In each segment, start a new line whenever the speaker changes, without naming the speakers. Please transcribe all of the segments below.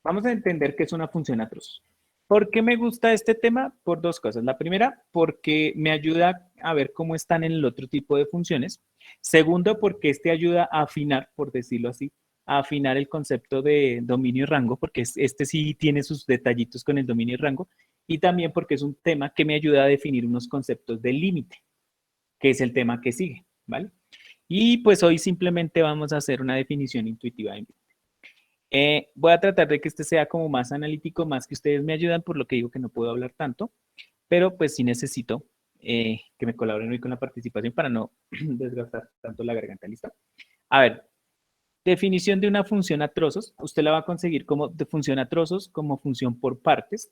Vamos a entender qué es una función a trozos. ¿Por qué me gusta este tema? Por dos cosas. La primera, porque me ayuda a ver cómo están en el otro tipo de funciones. Segundo, porque este ayuda a afinar, por decirlo así, a afinar el concepto de dominio y rango, porque este sí tiene sus detallitos con el dominio y rango. Y también porque es un tema que me ayuda a definir unos conceptos de límite, que es el tema que sigue, ¿vale? Y pues hoy simplemente vamos a hacer una definición intuitiva de voy a tratar de que este sea como más analítico, más que ustedes me ayudan, por lo que digo que no puedo hablar tanto, pero pues sí necesito que me colaboren hoy con la participación para no desgastar tanto la garganta, ¿listo? A ver, definición de una función a trozos. Usted la va a conseguir como de función a trozos, como función por partes,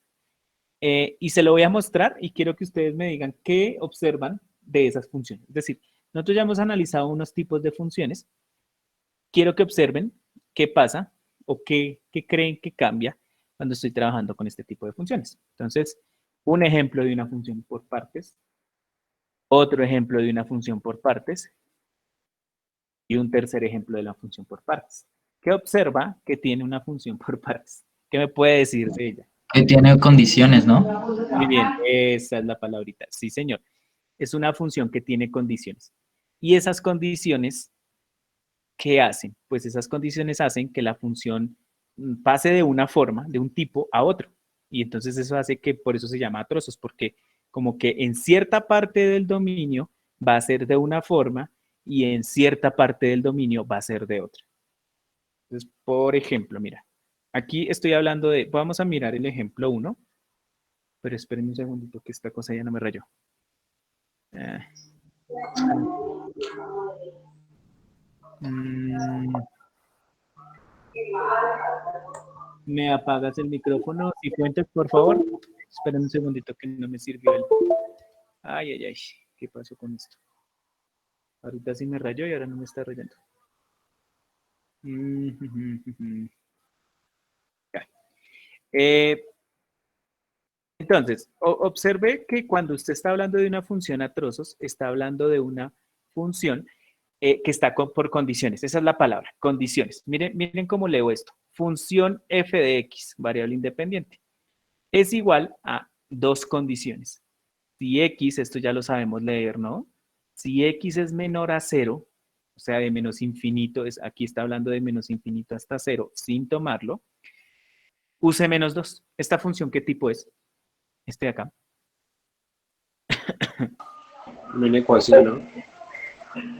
y se lo voy a mostrar y quiero que ustedes me digan qué observan de esas funciones. Es decir, nosotros ya hemos analizado unos tipos de funciones. Quiero que observen qué pasa o qué creen que cambia cuando estoy trabajando con este tipo de funciones. Entonces, un ejemplo de una función por partes, otro ejemplo de una función por partes y un tercer ejemplo de la función por partes. ¿Qué observa que tiene una función por partes? ¿Qué me puede decir de ella?
Que tiene condiciones, ¿no?
Muy bien, esa es la palabrita. Sí, señor. Es una función que tiene condiciones. Y esas condiciones, ¿qué hacen? Pues esas condiciones hacen que la función pase de una forma, de un tipo a otro. Y entonces eso hace que por eso se llama a trozos, porque como que en cierta parte del dominio va a ser de una forma y en cierta parte del dominio va a ser de otra. Entonces, por ejemplo, mira, aquí estoy hablando de, vamos a mirar el ejemplo uno, pero espérenme un segundito que esta cosa ya no me rayó. Ah, mm, ¿Me apagas el micrófono? Si fuentes, por favor. Esperen un segundito que no me sirvió el... Ay, ay, ay. ¿Qué pasó con esto? Ahorita sí me rayó y ahora no me está rayando. Ya. Eh, entonces, observe que cuando usted está hablando de una función a trozos, está hablando de una función que está por condiciones. Esa es la palabra, condiciones. Miren, miren cómo leo esto. Función f de x, variable independiente, es igual a dos condiciones. Si x, esto ya lo sabemos leer, ¿no? Si x es menor a cero, o sea, de menos infinito, aquí está hablando de menos infinito hasta cero, sin tomarlo, use menos 2. ¿Esta función qué tipo es? Este de acá.
Una ecuación, ¿no?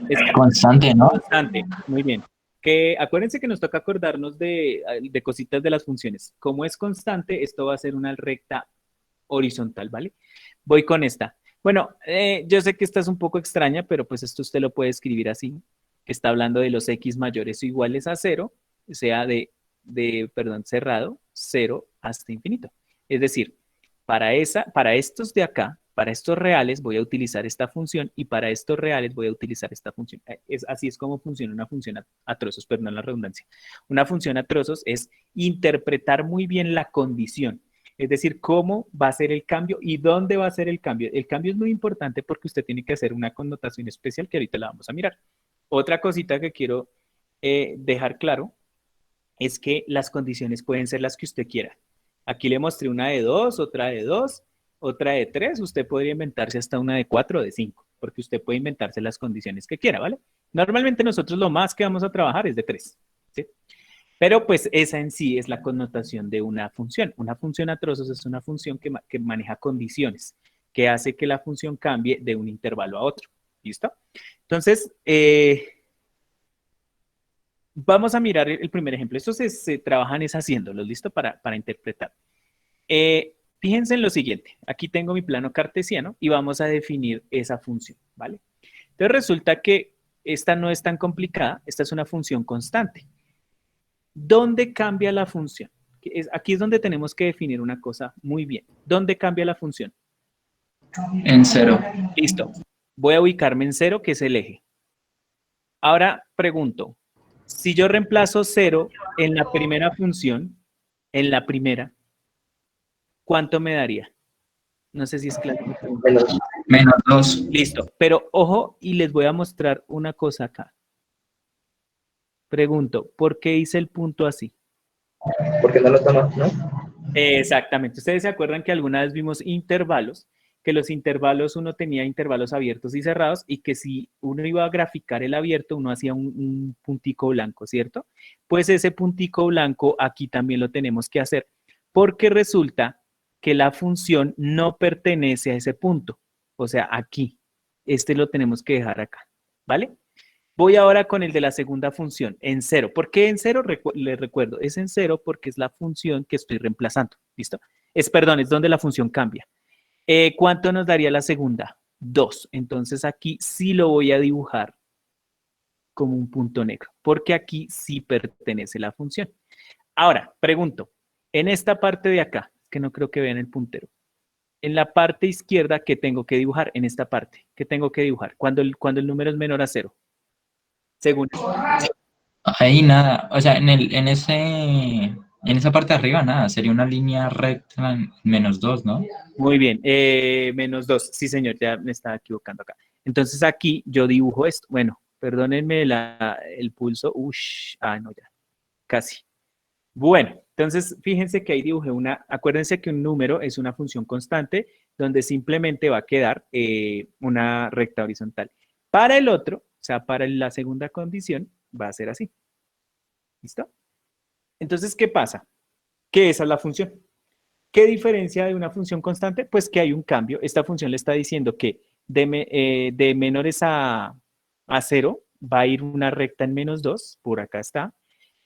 Es
Constante, ¿no?
constante. Muy bien. Que acuérdense que nos toca acordarnos de cositas de las funciones. Como es constante, esto va a ser una recta horizontal, ¿vale? Voy con esta. Bueno, yo sé que esta es un poco extraña, pero pues esto usted lo puede escribir así, que está hablando de los x mayores o iguales a cero, sea perdón, cerrado, cero hasta infinito. Es decir, para estos de acá, para estos reales voy a utilizar esta función y para estos reales voy a utilizar esta función. Así es como funciona una función a trozos, perdón la redundancia. Una función a trozos es interpretar muy bien la condición. Es decir, cómo va a ser el cambio y dónde va a ser el cambio. El cambio es muy importante porque usted tiene que hacer una connotación especial que ahorita la vamos a mirar. Otra cosita que quiero dejar claro es que las condiciones pueden ser las que usted quiera. Aquí le mostré una de 2, otra de 2, otra de 3. Usted podría inventarse hasta una de 4 o de 5, porque usted puede inventarse las condiciones que quiera, ¿vale? Normalmente nosotros lo más que vamos a trabajar es de 3, ¿sí? Pero pues esa en sí es la connotación de una función. Una función a trozos es una función que maneja condiciones, que hace que la función cambie de un intervalo a otro. ¿Listo? Entonces, vamos a mirar el primer ejemplo. Esto se trabajan es haciéndolos, ¿listo? Para interpretar. Fíjense en lo siguiente. Aquí tengo mi plano cartesiano y vamos a definir esa función, ¿vale? Entonces resulta que esta no es tan complicada. Esta es una función constante. ¿Dónde cambia la función? Aquí es donde tenemos que definir una cosa muy bien. ¿Dónde cambia la función?
En cero.
Listo. Voy a ubicarme en cero, que es el eje. Ahora pregunto, si yo reemplazo cero en la primera función, en la primera, ¿cuánto me daría? No sé si es claro mi pregunta.
Menos.
Menos 2.
Listo, pero ojo y les voy a mostrar una cosa acá. Pregunto, ¿por qué hice el punto así?
¿Por qué no lo tomas, no?
Exactamente. Ustedes se acuerdan que alguna vez vimos intervalos, que los intervalos uno tenía intervalos abiertos y cerrados y que si uno iba a graficar el abierto, uno hacía un puntico blanco, ¿cierto? Pues ese puntico blanco aquí también lo tenemos que hacer porque resulta que la función no pertenece a ese punto, o sea, aquí. Este lo tenemos que dejar acá, ¿vale? Voy ahora con el de la segunda función, en cero. ¿Por qué en cero? Les recuerdo, es en cero porque es la función que estoy reemplazando, ¿listo? Perdón, es donde la función cambia. ¿Cuánto nos daría la segunda? 2. Entonces aquí sí lo voy a dibujar como un punto negro, porque aquí sí pertenece la función. Ahora, pregunto, en esta parte de acá, que no creo que vean el puntero, en la parte izquierda, ¿qué tengo que dibujar? En esta parte, ¿qué tengo que dibujar? Cuando el número es menor a cero, según.
Ahí nada, o sea, en esa parte de arriba nada, sería una línea recta en -2, ¿no?
Muy bien, -2, sí señor, ya me estaba equivocando acá. Entonces aquí yo dibujo esto, bueno, perdónenme el pulso, no ya, casi. Bueno, entonces fíjense que ahí dibujé acuérdense que un número es una función constante donde simplemente va a quedar una recta horizontal. Para el otro, o sea, para la segunda condición, va a ser así, ¿listo? Entonces, ¿qué pasa? Que esa es la función. ¿Qué diferencia de una función constante? Pues que hay un cambio. Esta función le está diciendo que de menores a 0 va a ir una recta en -2, por acá está,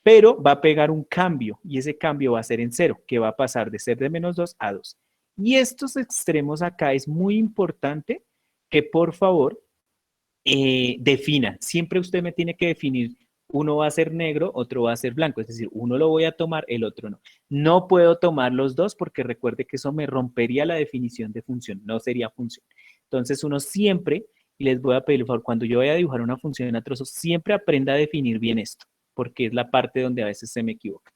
pero va a pegar un cambio y ese cambio va a ser en 0, que va a pasar de ser de -2 a 2. Y estos extremos acá es muy importante que por favor definan. Siempre usted me tiene que definir, uno va a ser negro, otro va a ser blanco, es decir, uno lo voy a tomar, el otro no. No puedo tomar los dos porque recuerde que eso me rompería la definición de función, no sería función. Entonces uno siempre, y les voy a pedir por favor, cuando yo vaya a dibujar una función a trozos, siempre aprenda a definir bien esto, porque es la parte donde a veces se me equivoca.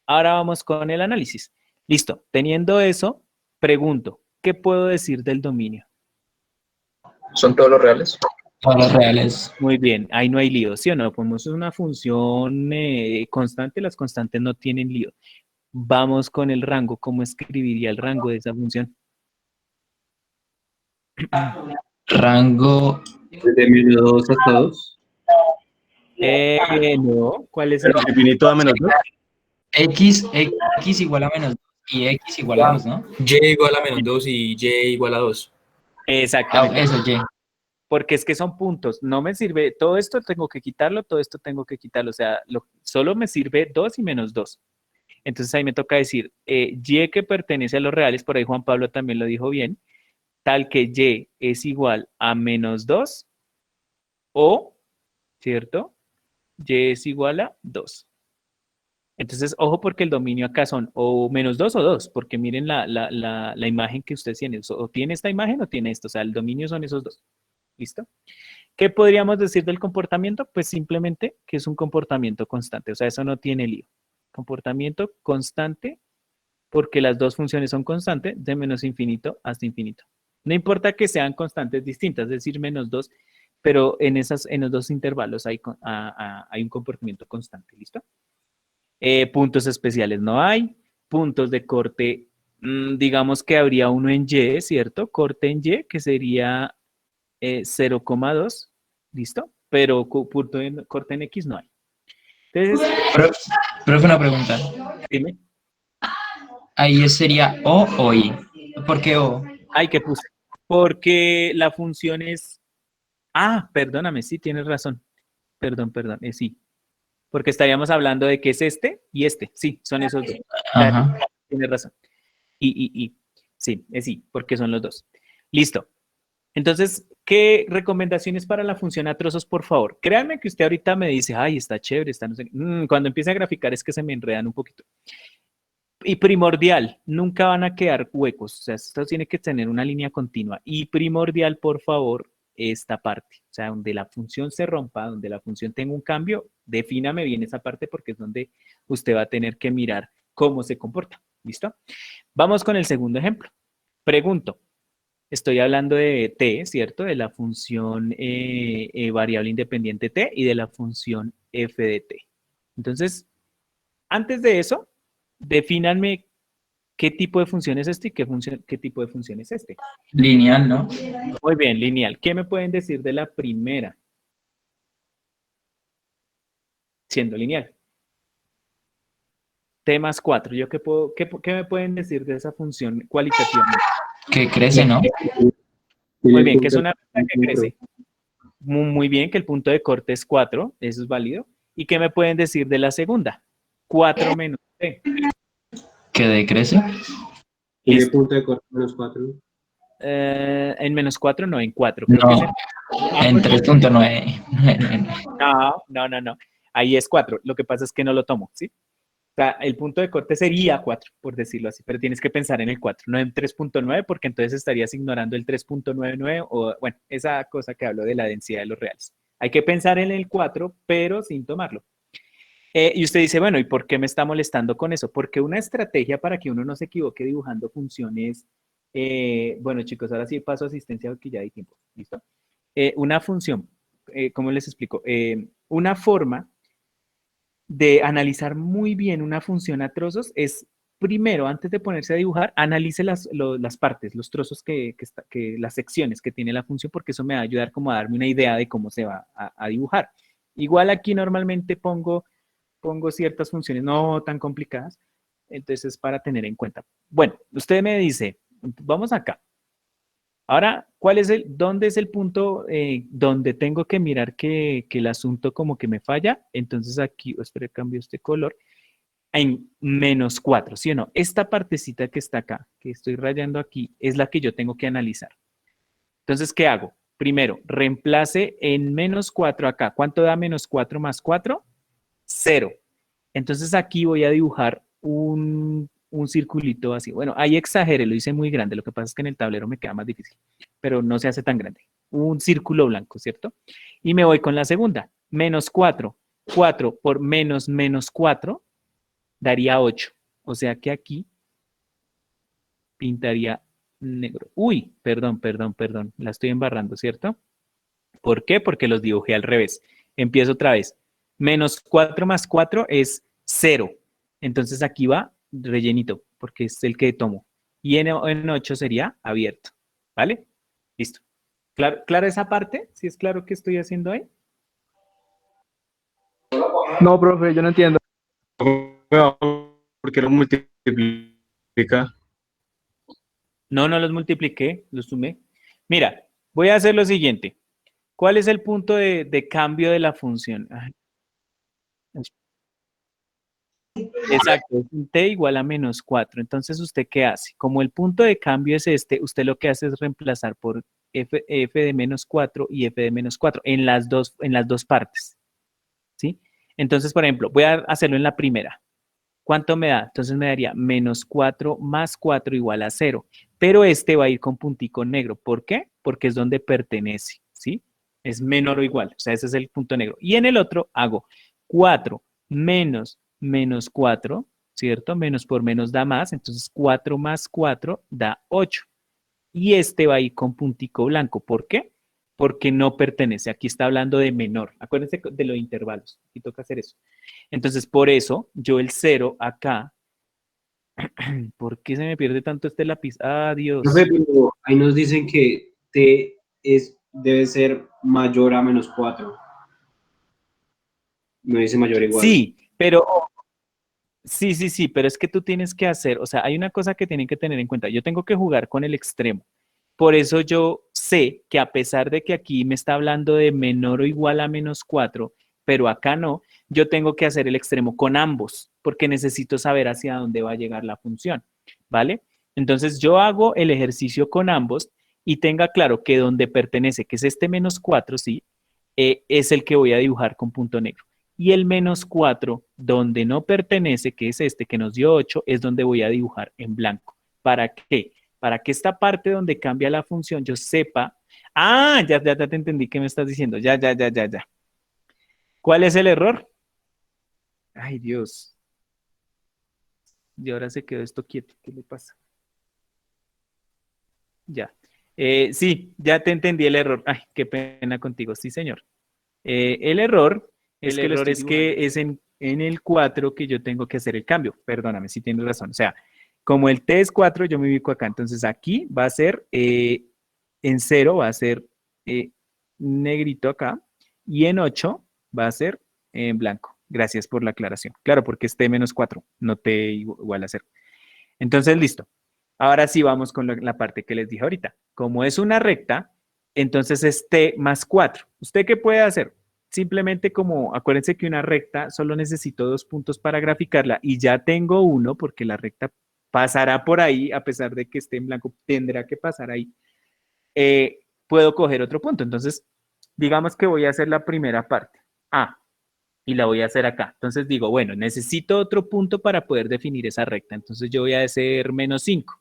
Ahora vamos con el análisis. Listo, teniendo eso, pregunto, ¿qué puedo decir del dominio?
¿Son todos los reales?
Todos los reales.
Muy bien, ahí no hay lío, ¿sí o no? Como es una función constante, las constantes no tienen lío. Vamos con el rango, ¿cómo escribiría el rango de esa función?
Rango
Desde -2 hasta 2.
No, ¿cuál es
Pero
el?
infinito a -2.
X igual a -2 y X igual a 2, ¿no?
Y igual a -2 y y igual a 2.
Exactamente,
Eso, Y.
porque es que son puntos, no me sirve, todo esto tengo que quitarlo, todo esto tengo que quitarlo, o sea, solo me sirve 2 y -2. Entonces ahí me toca decir, Y que pertenece a los reales, por ahí Juan Pablo también lo dijo bien, tal que Y es igual a -2 o, ¿cierto? Y es igual a 2. Entonces, ojo porque el dominio acá son o -2 o 2, porque miren la imagen que ustedes tienen, o tiene esta imagen o tiene esto, o sea, el dominio son esos dos. ¿Listo? ¿Qué podríamos decir del comportamiento? Pues simplemente que es un comportamiento constante, o sea, eso no tiene lío. Comportamiento constante porque las dos funciones son constantes de menos infinito hasta infinito. No importa que sean constantes distintas, es decir, -2, pero en los dos intervalos hay un comportamiento constante, ¿listo? Puntos especiales no hay, puntos de corte, digamos que habría uno en Y, ¿cierto? Corte en Y, que sería 0,2, ¿listo? Pero corte en X no hay. Entonces,
Profe, una pregunta.
dime,
Ahí sería o I. ¿Por qué O?
ay, ¿qué puse? Porque la función es, perdóname, sí, tienes razón. Perdón, sí. Porque estaríamos hablando de que es este y este, sí, son esos dos.
Ajá.
Tienes razón. Sí, es sí, porque son los dos. Listo. Entonces, ¿qué recomendaciones para la función a trozos, por favor? Créanme que usted ahorita me dice, ay, está chévere, está no sé qué. Cuando empiece a graficar es que se me enredan un poquito. Y primordial, nunca van a quedar huecos. O sea, esto tiene que tener una línea continua. Y primordial, por favor, esta parte. O sea, donde la función se rompa, donde la función tenga un cambio, defíname bien esa parte porque es donde usted va a tener que mirar cómo se comporta. ¿Listo? Vamos con el segundo ejemplo. Pregunto, estoy hablando de t, ¿cierto? De la función variable independiente t y de la función f de t. Entonces, antes de eso, Defínanme qué tipo de función es este y qué tipo de función es este.
Lineal, ¿no?
Muy bien, lineal. ¿Qué me pueden decir de la primera? Siendo lineal. T más 4. ¿Yo qué me pueden decir de esa función cualitativamente?
Que crece, ¿no?
Muy bien, que es una recta que crece. Muy bien, que el punto de corte es 4, eso es válido. ¿Y qué me pueden decir de la segunda? 4 menos T.
Que decrece.
Tiene
Listo.
punto de corte menos 4.
En menos 4, no, en 4. Creo que
No,
es
en 3.9.
No. Ahí es 4. Lo que pasa es que no lo tomo, ¿sí? O sea, el punto de corte sería 4, por decirlo así, pero tienes que pensar en el 4, no en 3.9, porque entonces estarías ignorando el 3.99 o, bueno, esa cosa que hablo de la densidad de los reales. Hay que pensar en el 4, pero sin tomarlo. Y usted dice, bueno, ¿y por qué me está molestando con eso? Porque una estrategia para que uno no se equivoque dibujando funciones, bueno, chicos, ahora sí paso a asistencia porque ya hay tiempo, ¿listo? Una función, ¿cómo les explico? Una forma de analizar muy bien una función a trozos es, primero, antes de ponerse a dibujar, analice las partes, los trozos las secciones que tiene la función, porque eso me va a ayudar como a darme una idea de cómo se va a dibujar. Igual aquí normalmente pongo ciertas funciones no tan complicadas, entonces para tener en cuenta. Bueno, usted me dice, vamos acá. Ahora, ¿dónde es el punto donde tengo que mirar que el asunto como que me falla? Entonces aquí, espera, cambio este color, en menos 4, ¿sí o no? Esta partecita que está acá, que estoy rayando aquí, es la que yo tengo que analizar. Entonces, ¿qué hago? Primero, reemplace en menos 4 acá. ¿Cuánto da menos 4 más 4? 0. Entonces aquí voy a dibujar un circulito así. Bueno, ahí exageré, lo hice muy grande. Lo que pasa es que en el tablero me queda más difícil, pero no se hace tan grande. Un círculo blanco, ¿cierto? Y me voy con la segunda. Menos 4. 4 por menos 4 daría 8. O sea que aquí pintaría negro. Uy, perdón. La estoy embarrando, ¿cierto? ¿Por qué? Porque los dibujé al revés. Empiezo otra vez. Menos 4 más 4 es 0. Entonces aquí va rellenito, porque es el que tomo. Y en 8 sería abierto. ¿Vale? Listo. ¿Clara esa parte? ¿Sí es claro qué estoy haciendo ahí?
No, profe, yo no entiendo.
¿Por qué lo multiplica?
No los multipliqué, los sumé. Mira, voy a hacer lo siguiente. ¿Cuál es el punto de cambio de la función? Ay, exacto, es un t igual a menos 4. Entonces, ¿usted qué hace? Como el punto de cambio es este, usted lo que hace es reemplazar por f de menos 4 y f de menos 4 en las dos partes, ¿sí? Entonces, por ejemplo, voy a hacerlo en la primera. ¿Cuánto me da? Entonces me daría menos 4 más 4 igual a 0. Pero este va a ir con puntico negro. ¿Por qué? Porque es donde pertenece, ¿sí? Es menor o igual. O sea, ese es el punto negro. Y en el otro hago 4 menos 4, ¿cierto? Menos por menos da más. Entonces 4 más 4 da 8. Y este va a ir con puntico blanco. ¿Por qué? Porque no pertenece. Aquí está hablando de menor. Acuérdense de los intervalos. Aquí toca hacer eso. Entonces, por eso, yo el 0 acá, ¿por qué se me pierde tanto este lápiz? Adiós.
Profe, pero ahí nos dicen que T debe ser mayor a menos 4. No dice mayor o igual.
Sí, pero sí, pero es que tú tienes que hacer, o sea, hay una cosa que tienen que tener en cuenta. Yo tengo que jugar con el extremo. Por eso yo sé que a pesar de que aquí me está hablando de menor o igual a menos 4, pero acá no, yo tengo que hacer el extremo con ambos, porque necesito saber hacia dónde va a llegar la función, ¿vale? Entonces yo hago el ejercicio con ambos y tenga claro que donde pertenece, que es este menos 4, sí, es el que voy a dibujar con punto negro. Y el menos 4, donde no pertenece, que es este que nos dio 8, es donde voy a dibujar en blanco. ¿Para qué? Para que esta parte donde cambia la función yo sepa. Ah, ya te entendí qué me estás diciendo. Ya. ¿Cuál es el error? Ay, Dios. Y ahora se quedó esto quieto. ¿Qué le pasa? Ya. Sí, ya te entendí el error. Ay, qué pena contigo. Sí, señor. El error es que en el 4 que yo tengo que hacer el cambio. Perdóname, si tienes razón. O sea, como el T es 4, yo me ubico acá. Entonces aquí va a ser en 0, va a ser negrito acá. Y en 8 va a ser en blanco. Gracias por la aclaración. Claro, porque es T menos 4, no T igual a 0. Entonces, listo. Ahora sí vamos con la parte que les dije ahorita. Como es una recta, entonces es T más 4. ¿Usted qué puede hacer? Simplemente como, acuérdense que una recta solo necesito 2 puntos para graficarla y ya tengo uno porque la recta pasará por ahí, a pesar de que esté en blanco, tendrá que pasar ahí. Puedo coger otro punto. Entonces, digamos que voy a hacer la primera parte. Y la voy a hacer acá. Entonces digo, bueno, necesito otro punto para poder definir esa recta. Entonces yo voy a hacer menos 5.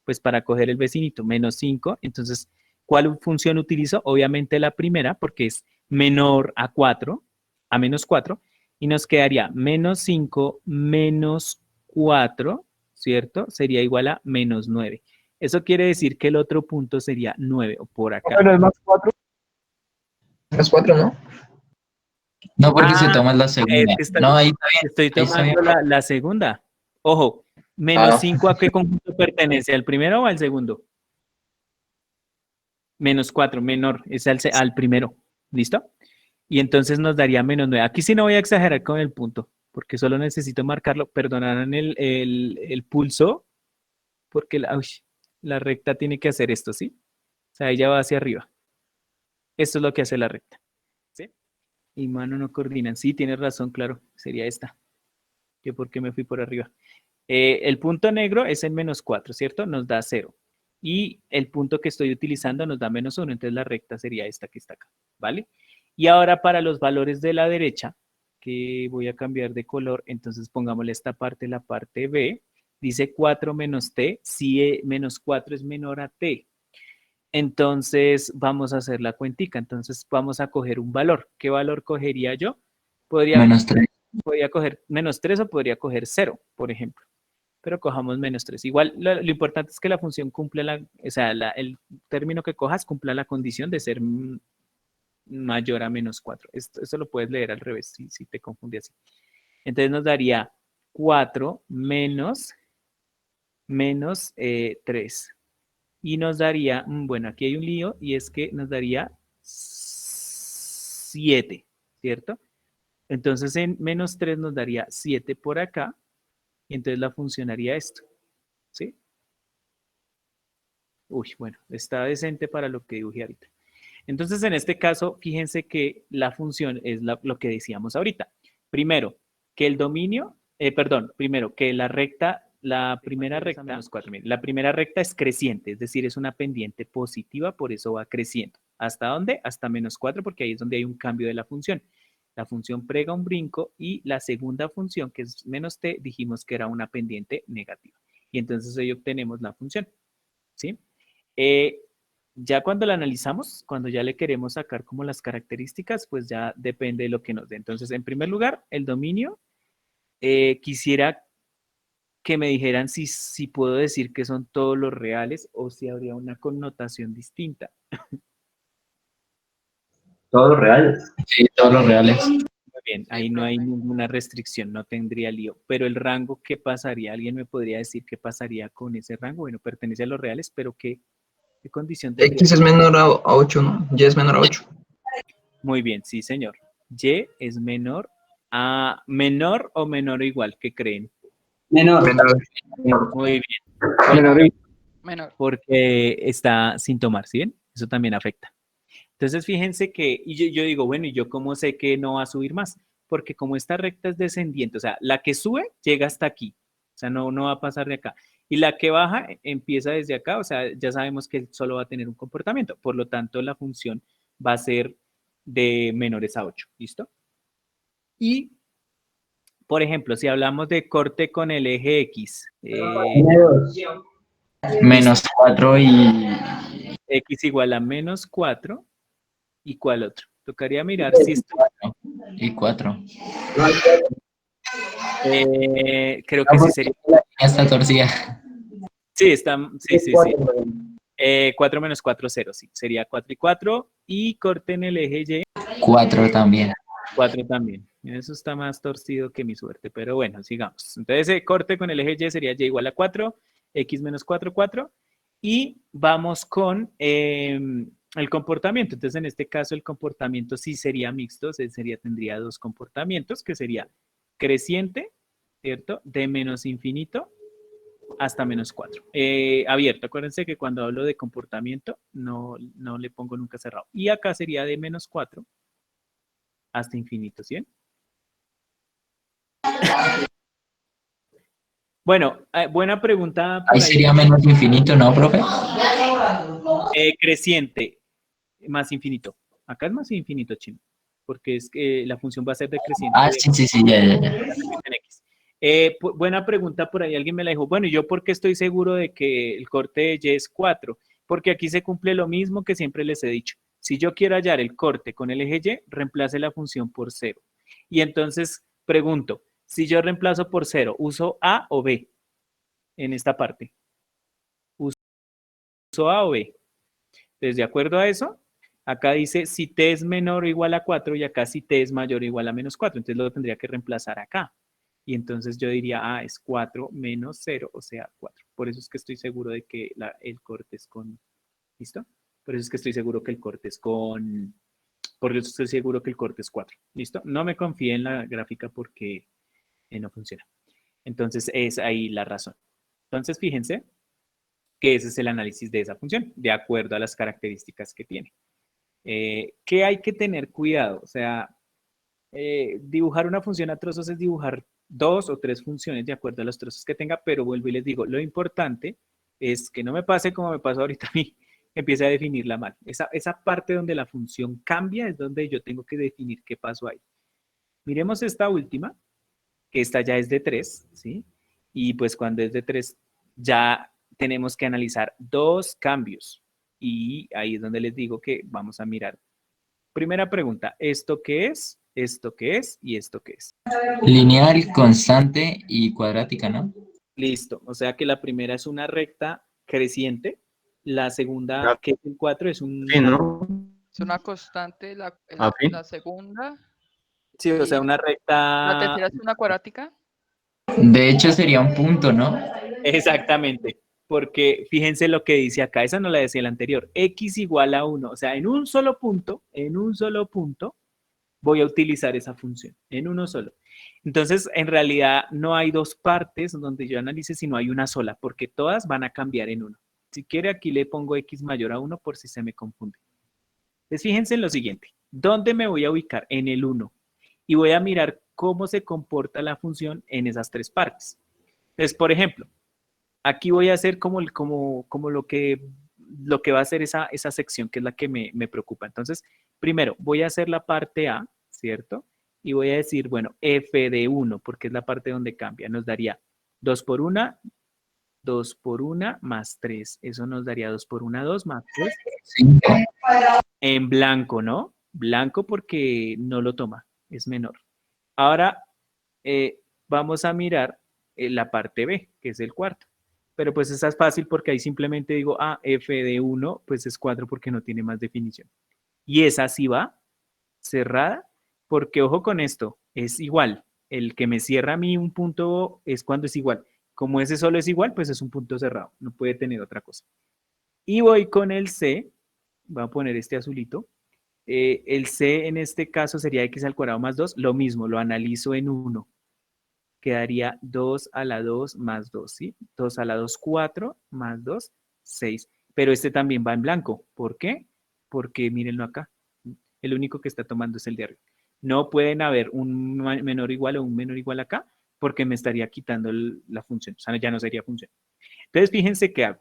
Pues para coger el vecinito, menos 5. Entonces, ¿cuál función utilizo? Obviamente la primera, porque es menor a 4, a menos 4. Y nos quedaría menos 5 menos 4, ¿cierto? Sería igual a menos 9. Eso quiere decir que el otro punto sería 9, o por acá.
Bueno, es más 4.
Más 4, ¿no?
No, porque se toma la segunda. No, ahí está bien.
Estoy
ahí está bien.
tomando la segunda. Ojo, menos 5 ¿a qué conjunto pertenece? ¿Al primero o al segundo? Menos 4, menor, es al primero. ¿Listo? Y entonces nos daría menos 9. Aquí sí no voy a exagerar con el punto, porque solo necesito marcarlo. Perdonarán el pulso, porque la recta tiene que hacer esto, ¿sí? O sea, ella va hacia arriba. Esto es lo que hace la recta. ¿Sí? Y mano no coordinan. Sí, tienes razón, claro. Sería esta. ¿Yo por qué me fui por arriba? El punto negro es el menos 4, ¿cierto? Nos da 0. Y el punto que estoy utilizando nos da menos 1. Entonces la recta sería esta que está acá, ¿vale? Y ahora para los valores de la derecha, que voy a cambiar de color, entonces pongámosle esta parte, la parte B. Dice 4 menos T, si menos 4 es menor a T. Entonces vamos a hacer la cuentica. Entonces vamos a coger un valor. ¿Qué valor cogería yo?
Menos 3.
Podría coger menos 3 o podría coger 0, por ejemplo. Pero cojamos menos 3. Igual lo importante es que la función cumpla el término que cojas cumpla la condición de ser mayor a menos 4. Esto lo puedes leer al revés si te confunde así. Entonces nos daría 4 menos 3. Y nos daría, bueno, aquí hay un lío y es que nos daría 7, ¿cierto? Entonces en menos 3 nos daría 7 por acá. Y entonces la función haría esto, ¿sí? Uy, bueno, está decente para lo que dibujé ahorita. Entonces, en este caso, fíjense que la función es lo que decíamos ahorita. Primero, que el dominio, primero, que la recta, la primera recta es creciente, es decir, es una pendiente positiva, por eso va creciendo. ¿Hasta dónde? Hasta menos 4, porque ahí es donde hay un cambio de la función. La función pega un brinco y la segunda función, que es menos t, dijimos que era una pendiente negativa. Y entonces ahí obtenemos la función, ¿sí? Ya cuando la analizamos, cuando ya le queremos sacar como las características, pues ya depende de lo que nos dé. Entonces, en primer lugar, el dominio, quisiera que me dijeran si puedo decir que son todos los reales o si habría una connotación distinta.
Todos reales.
Sí, todos los reales.
Muy bien, ahí no hay ninguna restricción, no tendría lío. Pero el rango, ¿qué pasaría? ¿Alguien me podría decir qué pasaría con ese rango? Bueno, pertenece a los reales, pero ¿qué condición tendría?
X es menor a 8, ¿no? Y es menor a 8.
Muy bien, sí, señor. Y es menor a menor o menor o igual, ¿qué creen?
Menor.
Muy bien.
Menor.
Porque está sin tomar, ¿sí ven? Eso también afecta. Entonces, fíjense que, y yo digo, bueno, ¿y yo cómo sé que no va a subir más? Porque como esta recta es descendiente, o sea, la que sube llega hasta aquí, o sea, no va a pasar de acá. Y la que baja empieza desde acá, o sea, ya sabemos que solo va a tener un comportamiento. Por lo tanto, la función va a ser de menores a 8, ¿listo? Y, por ejemplo, si hablamos de corte con el eje X,
Menos 4 y
X igual a menos 4, ¿y cuál otro? Tocaría mirar si esto...
4.
creo que sí sería...
Ya está torcida.
Sí, sí. 4 menos 4, 0, sí. Sería 4 y 4. Y corte en el eje Y.
4 también.
4 también. Eso está más torcido que mi suerte, pero bueno, sigamos. Entonces, ese corte con el eje Y sería Y igual a 4, X menos 4, 4. Y vamos con el comportamiento. Entonces, en este caso, el comportamiento sí sería mixto, tendría dos comportamientos, que sería creciente, ¿cierto? De menos infinito hasta menos 4. Abierto, acuérdense que cuando hablo de comportamiento, no le pongo nunca cerrado. Y acá sería de menos 4 hasta infinito, ¿sí? Bueno, buena pregunta. Por
Ahí sería menos infinito, ¿no, profe?
Creciente más infinito. Acá es más infinito, chino, porque es que la función va a ser decreciente.
Ah, sí, ya.
En X. Buena pregunta por ahí, alguien me la dijo. Bueno, ¿y yo por qué estoy seguro de que el corte de Y es 4? Porque aquí se cumple lo mismo que siempre les he dicho. Si yo quiero hallar el corte con el eje Y, reemplace la función por 0. Y entonces pregunto, si yo reemplazo por 0, ¿uso A o B en esta parte? ¿Uso A o B? Entonces, de acuerdo a eso, acá dice si t es menor o igual a 4 y acá si t es mayor o igual a menos 4. Entonces lo tendría que reemplazar acá. Y entonces yo diría, es 4 menos 0, o sea, 4. Por eso es que estoy seguro de que el corte es con... ¿Listo? Por eso es que estoy seguro que el corte es con... Por eso estoy seguro que el corte es 4. ¿Listo? No me confíe en la gráfica porque no funciona. Entonces es ahí la razón. Entonces fíjense que ese es el análisis de esa función, de acuerdo a las características que tiene. ¿Qué hay que tener cuidado? O sea, dibujar una función a trozos es dibujar 2 o 3 funciones de acuerdo a los trozos que tenga, pero vuelvo y les digo, lo importante es que no me pase como me pasó ahorita a mí, empiece a definirla mal. Esa parte donde la función cambia es donde yo tengo que definir qué pasó ahí. Miremos esta última, que esta ya es de 3, ¿sí? Y pues cuando es de 3 ya tenemos que analizar 2 cambios. Y ahí es donde les digo que vamos a mirar. Primera pregunta, ¿esto qué es? ¿Esto qué es? ¿Y esto qué es?
Lineal, constante y cuadrática, ¿no?
Listo. O sea que la primera es una recta creciente. La segunda, que es el 4, es un...
Sí, ¿no?
Es una constante, la segunda.
Sí, o sea, una
La
recta...
tercera es una cuadrática.
De hecho, sería un punto, ¿no?
Exactamente. Porque fíjense lo que dice acá, esa no la decía el anterior, x igual a 1, o sea, en un solo punto, voy a utilizar esa función, en uno solo. Entonces, en realidad no hay dos partes donde yo analice, sino hay una sola, porque todas van a cambiar en uno. Si quiere, aquí le pongo x mayor a 1 por si se me confunde. Entonces, fíjense en lo siguiente, ¿dónde me voy a ubicar? En el 1. Y voy a mirar cómo se comporta la función en esas tres partes. Entonces, por ejemplo, aquí voy a hacer como lo que va a hacer esa sección, que es la que me preocupa. Entonces, primero, voy a hacer la parte A, ¿cierto? Y voy a decir, bueno, f de 1, porque es la parte donde cambia. Nos daría 2 por 1, 2 por 1 más 3. Eso nos daría 2 por 1, 2 más 3.
5.
En blanco, ¿no? Blanco porque no lo toma, es menor. Ahora, vamos a mirar la parte B, que es el cuarto. Pero pues esa es fácil porque ahí simplemente digo, f de 1, pues es 4 porque no tiene más definición. Y esa sí va cerrada, porque ojo con esto, es igual. El que me cierra a mí un punto es cuando es igual. Como ese solo es igual, pues es un punto cerrado, no puede tener otra cosa. Y voy con el C, voy a poner este azulito. El C en este caso sería x al cuadrado más 2, lo mismo, lo analizo en 1. Quedaría 2 a la 2 más 2, ¿sí? 2 a la 2, 4, más 2, 6. Pero este también va en blanco. ¿Por qué? Porque mírenlo acá. El único que está tomando es el de arriba. No pueden haber un menor igual o un menor igual acá, porque me estaría quitando la función. O sea, ya no sería función. Entonces, fíjense qué hago.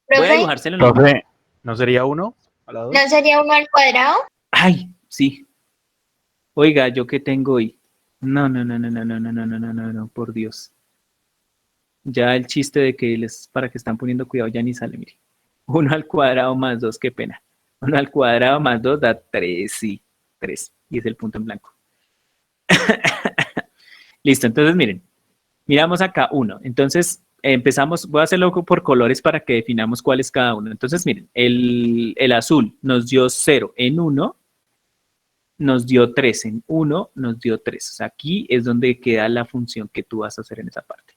Voy a dibujárselo en
Profe, ¿no sería 1 a la 2?
¿No sería 1 al cuadrado?
¡Ay! Sí. Oiga, ¿yo qué tengo hoy? No, por Dios. Ya el chiste de que para que están poniendo cuidado ya ni sale, mire. 1 al cuadrado más 2, qué pena. 1 al cuadrado más 2 da 3, sí, 3. Y es el punto en blanco. Listo, entonces miren. Miramos acá 1. Entonces empezamos, voy a hacerlo por colores para que definamos cuál es cada uno. Entonces miren, el azul nos dio 0 en 1. nos dio 3, en 1 nos dio 3. O sea, aquí es donde queda la función que tú vas a hacer en esa parte.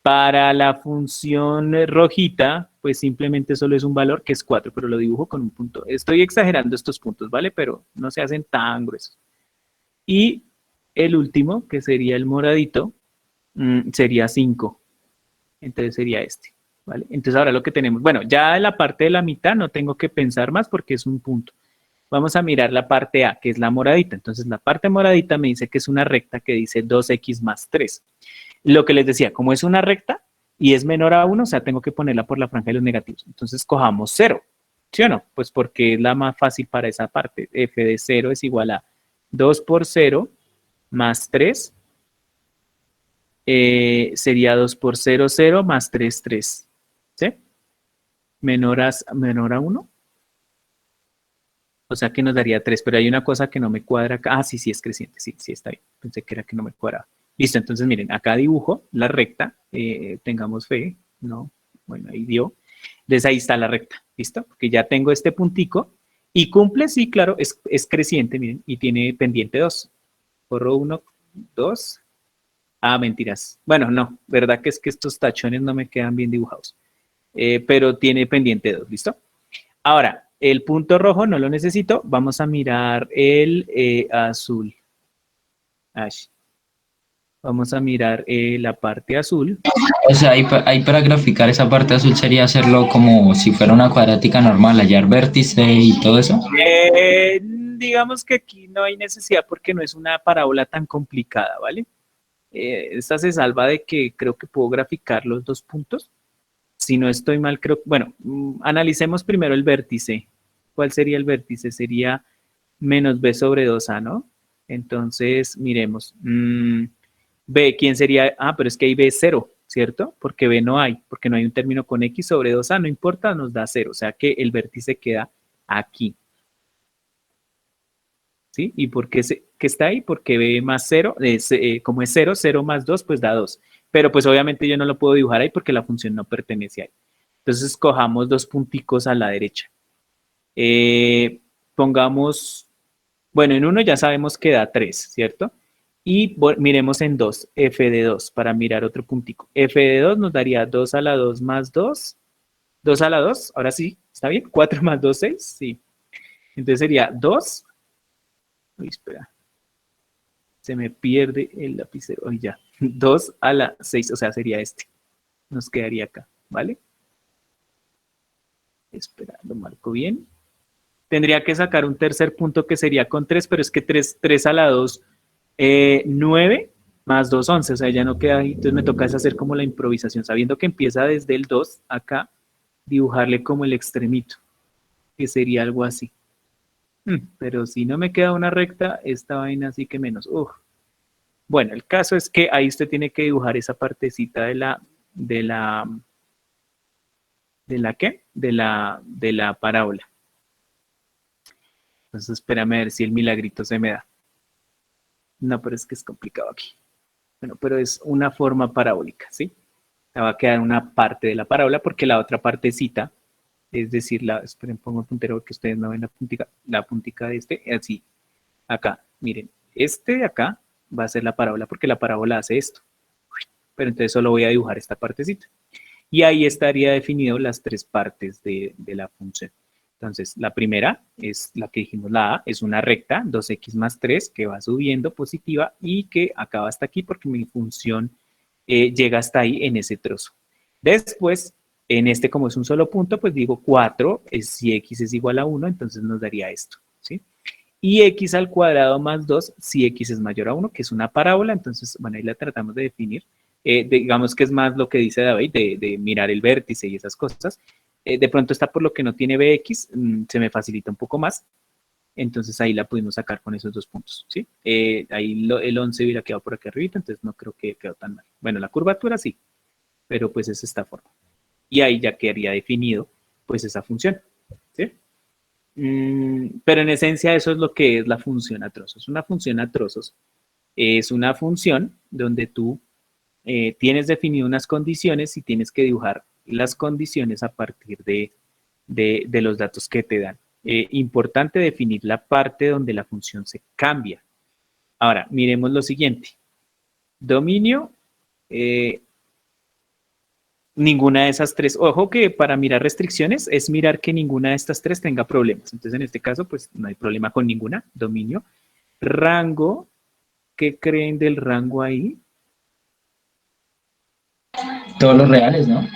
Para la función rojita, pues simplemente solo es un valor que es 4, pero lo dibujo con un punto. Estoy exagerando estos puntos, ¿vale? Pero no se hacen tan gruesos. Y el último, que sería el moradito, sería 5. Entonces sería este, ¿vale? Entonces ahora lo que tenemos, bueno, ya en la parte de la mitad no tengo que pensar más porque es un punto. Vamos a mirar la parte A, que es la moradita. Entonces la parte moradita me dice que es una recta que dice 2x más 3. Lo que les decía, como es una recta y es menor a 1, o sea, tengo que ponerla por la franja de los negativos. Entonces cojamos 0, ¿sí o no? Pues porque es la más fácil para esa parte. F de 0 es igual a 2 por 0 más 3. Sería 2 por 0, 0 más 3, 3. ¿Sí? Menor a 1. O sea que nos daría 3, pero hay una cosa que no me cuadra acá. Ah, sí, sí, es creciente. Sí, sí, está bien. Pensé que era que no me cuadraba. Listo, entonces miren, acá dibujo la recta. Tengamos fe, ¿no? Bueno, ahí dio. Entonces ahí está la recta, ¿listo? Porque ya tengo este puntico y cumple, sí, claro, es creciente, miren, y tiene pendiente 2. Corro 1, 2. Ah, mentiras. Bueno, no, verdad que es que estos tachones no me quedan bien dibujados. Pero tiene pendiente 2, ¿listo? Ahora, el punto rojo no lo necesito. Vamos a mirar el azul. Vamos a mirar la parte azul.
O sea, ahí para graficar esa parte azul sería hacerlo como si fuera una cuadrática normal, hallar vértice y todo eso.
Digamos que aquí no hay necesidad porque no es una parábola tan complicada, ¿vale? Esta se salva de que creo que puedo graficar los dos puntos. Si no estoy mal, creo, bueno, analicemos primero el vértice. ¿Cuál sería el vértice? Sería menos b sobre 2a, ¿no? Entonces, miremos. B, ¿quién sería? Ah, pero es que ahí B es 0, ¿cierto? Porque B no hay, porque no hay un término con X sobre 2A, no importa, nos da 0. O sea que el vértice queda aquí. ¿Sí? ¿Y por qué que está ahí? Porque B más 0, como es 0, 0 más 2, pues da 2. Pero pues obviamente yo no lo puedo dibujar ahí porque la función no pertenece ahí. Entonces cojamos dos punticos a la derecha. Pongamos, bueno, en uno ya sabemos que da 3, ¿cierto? Y miremos en 2, f de 2, para mirar otro puntico. F de 2 nos daría 2 a la 2 más 2. 2 a la 2, ahora sí, ¿está bien? 4 más 2, 6, sí. Entonces sería 2. Uy, espera. Se me pierde el lapicero. Uy, ya. 2 a la 6, o sea, sería este. Nos quedaría acá, ¿vale? Espera, lo marco bien. Tendría que sacar un tercer punto que sería con 3, pero es que 3 a la 2, 9 más 2, 11, o sea, ya no queda ahí. Entonces me toca hacer como la improvisación, sabiendo que empieza desde el 2 acá, dibujarle como el extremito, que sería algo así. Pero si no me queda una recta, esta vaina sí que menos. Bueno, el caso es que ahí usted tiene que dibujar esa partecita de la ¿qué? De la parábola. Entonces, espérame a ver si el milagrito se me da. No, pero es que es complicado aquí. Bueno, pero es una forma parabólica, ¿sí? Me va a quedar una parte de la parábola porque la otra partecita, es decir, esperen, pongo el puntero que ustedes no ven la puntica de este, así, acá, miren, este de acá va a ser la parábola porque la parábola hace esto. Pero entonces solo voy a dibujar esta partecita. Y ahí estaría definido las tres partes de la función. Entonces, la primera es la que dijimos, la A, es una recta, 2x más 3, que va subiendo positiva y que acaba hasta aquí porque mi función llega hasta ahí en ese trozo. Después, en este, como es un solo punto, pues digo 4, si x es igual a 1, entonces nos daría esto, ¿sí? Y x al cuadrado más 2, si x es mayor a 1, que es una parábola, entonces, bueno, ahí la tratamos de definir. Digamos que es más lo que dice David, de mirar el vértice y esas cosas. De pronto está por lo que no tiene bx, se me facilita un poco más. Entonces ahí la pudimos sacar con esos dos puntos, ¿sí? Ahí el 11 hubiera quedado por aquí arriba, entonces no creo que quedó tan mal. Bueno, la curvatura sí, pero pues es esta forma. Y ahí ya quedaría definido, pues, esa función, ¿sí? Pero en esencia eso es lo que es la función a trozos. Una función a trozos es una función donde tú tienes definido unas condiciones y tienes que dibujar las condiciones a partir de los datos que te dan. Importante definir la parte donde la función se cambia. Ahora, miremos lo siguiente. Dominio, ninguna de esas tres. Ojo que para mirar restricciones es mirar que ninguna de estas tres tenga problemas. Entonces, en este caso, pues no hay problema con ninguna. Dominio. Rango, ¿qué creen del rango ahí?
Todos los reales, ¿no?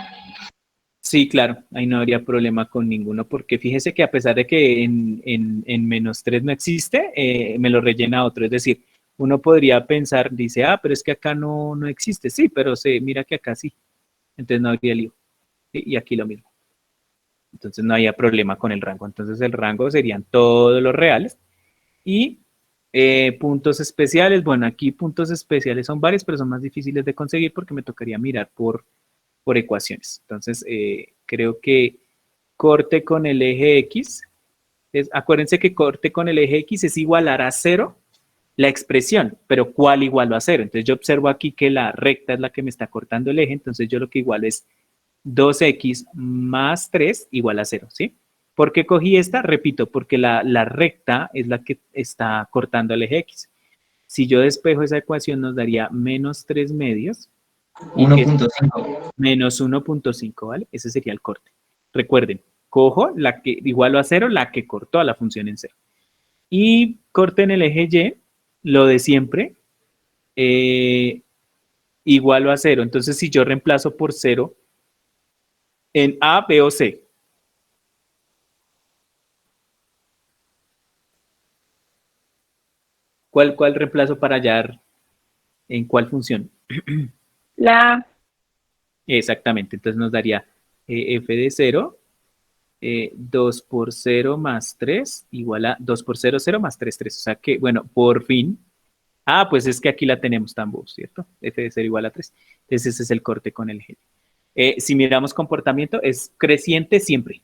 Sí, claro, ahí no habría problema con ninguno, porque fíjese que a pesar de que en -3 no existe, me lo rellena otro. Es decir, uno podría pensar, dice, pero es que acá no existe. Sí, pero mira que acá sí. Entonces no habría lío. ¿Sí? Y aquí lo mismo. Entonces no había problema con el rango. Entonces el rango serían todos los reales. Y puntos especiales, bueno, aquí puntos especiales son varios, pero son más difíciles de conseguir porque me tocaría mirar por ecuaciones. Entonces, creo que corte con el eje X, acuérdense que corte con el eje X es igualar a 0 la expresión, pero ¿cuál igualo a 0? Entonces yo observo aquí que la recta es la que me está cortando el eje, entonces yo lo que igualo es 2x más 3 igual a 0, ¿sí? ¿Por qué cogí esta? Repito, porque la recta es la que está cortando el eje X. Si yo despejo esa ecuación nos daría menos 3 medios.
1.5.
Menos 1.5, ¿vale? Ese sería el corte. Recuerden, cojo la que igualo a 0, la que cortó a la función en 0. Y corte en el eje Y, lo de siempre, igualo a 0. Entonces, si yo reemplazo por 0 en A, B o C. ¿Cuál reemplazo para hallar en cuál función?
La
Exactamente, entonces nos daría f de 0, 2 por 0 más 3 igual a 2 por 0, 0 más 3, 3. O sea que, bueno, por fin. Pues es que aquí la tenemos tambo, ¿cierto? F de 0 igual a 3. Entonces ese es el corte con el G. Si miramos comportamiento, es creciente siempre,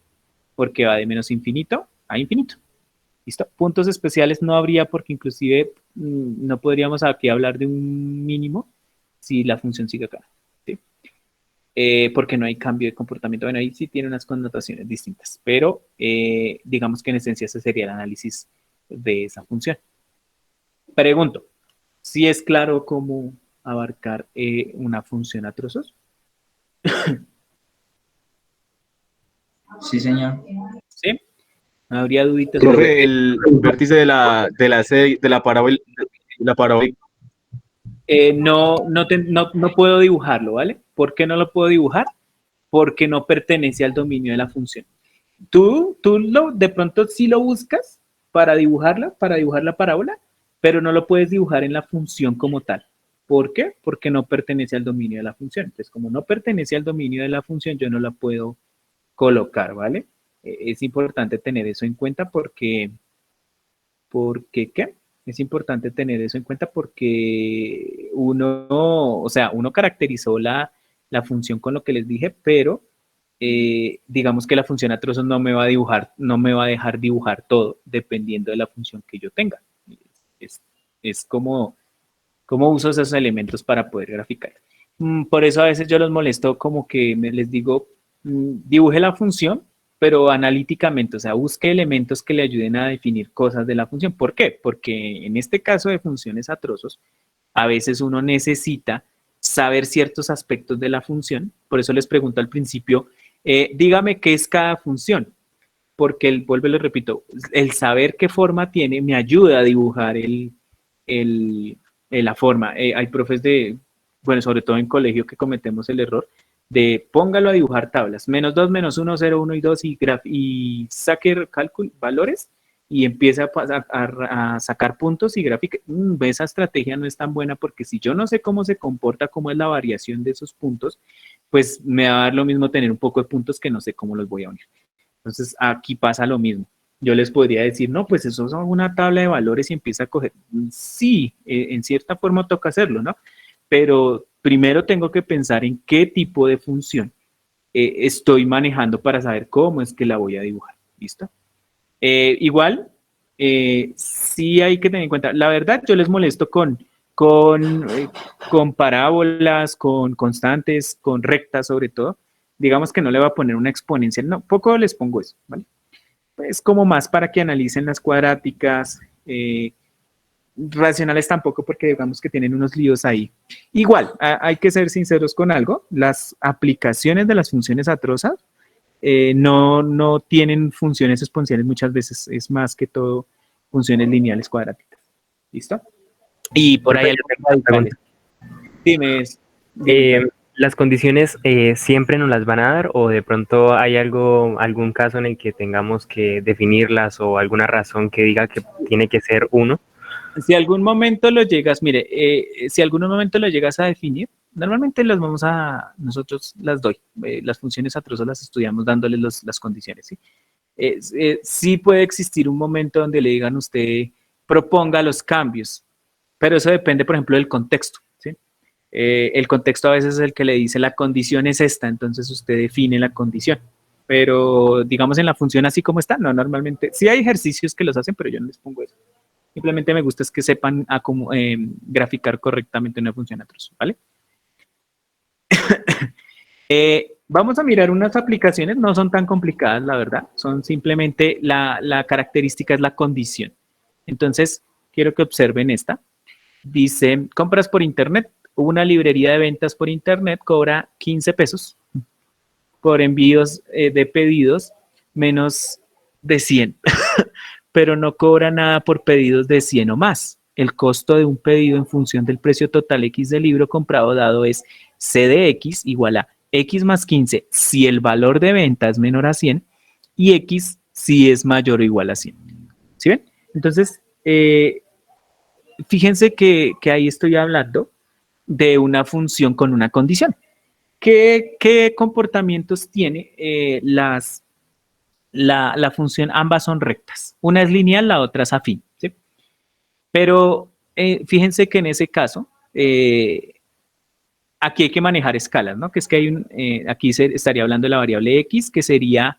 porque va de menos infinito a infinito. ¿Listo? Puntos especiales no habría porque inclusive no podríamos aquí hablar de un mínimo si la función sigue acá. ¿Sí? Porque no hay cambio de comportamiento. Bueno, ahí sí tiene unas connotaciones distintas, pero digamos que en esencia ese sería el análisis de esa función. Pregunto, ¿sí es claro cómo abarcar una función a trozos?
Sí, señor.
¿Sí? ¿No habría duditas?
Profe, el vértice de la parábola,
No puedo dibujarlo, ¿vale? ¿Por qué no lo puedo dibujar? Porque no pertenece al dominio de la función. Tú de pronto sí lo buscas para dibujar la parábola, pero no lo puedes dibujar en la función como tal. ¿Por qué? Porque no pertenece al dominio de la función. Entonces, como no pertenece al dominio de la función, yo no la puedo colocar, ¿vale? Es importante tener eso en cuenta porque ¿qué? Es importante tener eso en cuenta porque uno caracterizó la función con lo que les dije, pero digamos que la función a trozos no me va a dejar dibujar todo, dependiendo de la función que yo tenga. Es como uso esos elementos para poder graficar. Por eso a veces yo los molesto como que les digo, dibuje la función, pero analíticamente, o sea, busque elementos que le ayuden a definir cosas de la función. ¿Por qué? Porque en este caso de funciones a trozos, a veces uno necesita saber ciertos aspectos de la función. Por eso les pregunto al principio, dígame qué es cada función. Porque, vuelvo y les repito, el saber qué forma tiene me ayuda a dibujar la forma. Hay profes bueno, sobre todo en colegio que cometemos el error de póngalo a dibujar tablas, -2, -1, 0, 1 y 2 y saque cálculo, valores y empieza a sacar puntos y gráficas. Esa estrategia no es tan buena porque si yo no sé cómo se comporta, cómo es la variación de esos puntos, pues me va a dar lo mismo tener un poco de puntos que no sé cómo los voy a unir. Entonces aquí pasa lo mismo. Yo les podría decir, no, pues eso es una tabla de valores y empieza a coger. Sí, en cierta forma toca hacerlo, ¿no? Pero primero tengo que pensar en qué tipo de función estoy manejando para saber cómo es que la voy a dibujar. ¿Listo? Igual, sí hay que tener en cuenta, la verdad yo les molesto con parábolas, con constantes, con rectas sobre todo. Digamos que no le va a poner una exponencial, no, poco les pongo eso, ¿vale? pues como más para que analicen las cuadráticas, racionales tampoco porque digamos que tienen unos líos ahí. Igual, hay que ser sinceros con algo, las aplicaciones de las funciones atrosas no tienen funciones exponenciales muchas veces, es más que todo funciones lineales cuadráticas. ¿Listo? Y por ahí algo
pregunta.
Dime.
¿Las condiciones siempre nos las van a dar o de pronto hay algún caso en el que tengamos que definirlas o alguna razón que diga que tiene que ser 1?
Si algún momento lo llegas, mire, si algún momento lo llegas a definir, normalmente nosotros las doy, las funciones atrosas las estudiamos dándoles las condiciones, ¿sí? Sí puede existir un momento donde le digan usted, proponga los cambios, pero eso depende, por ejemplo, del contexto, ¿sí? El contexto a veces es el que le dice la condición es esta, entonces usted define la condición, pero digamos en la función así como está, no, normalmente, sí hay ejercicios que los hacen, pero yo no les pongo eso. Simplemente me gusta es que sepan graficar correctamente una función atroz, ¿vale? Vamos a mirar unas aplicaciones, no son tan complicadas, la verdad, son simplemente la característica es la condición. Entonces, quiero que observen esta. Dice, compras por internet, una librería de ventas por internet cobra 15 pesos por envíos de pedidos menos de 100, pero no cobra nada por pedidos de 100 o más. El costo de un pedido en función del precio total X del libro comprado dado es C de X igual a X más 15 si el valor de venta es menor a 100 y X si es mayor o igual a 100. ¿Sí ven? Entonces, fíjense que ahí estoy hablando de una función con una condición. ¿Qué comportamientos tiene la función? Ambas son rectas. Una es lineal, la otra es afín, ¿sí? Pero fíjense que en ese caso, aquí hay que manejar escalas, ¿no? Que es que hay aquí se estaría hablando de la variable X, que sería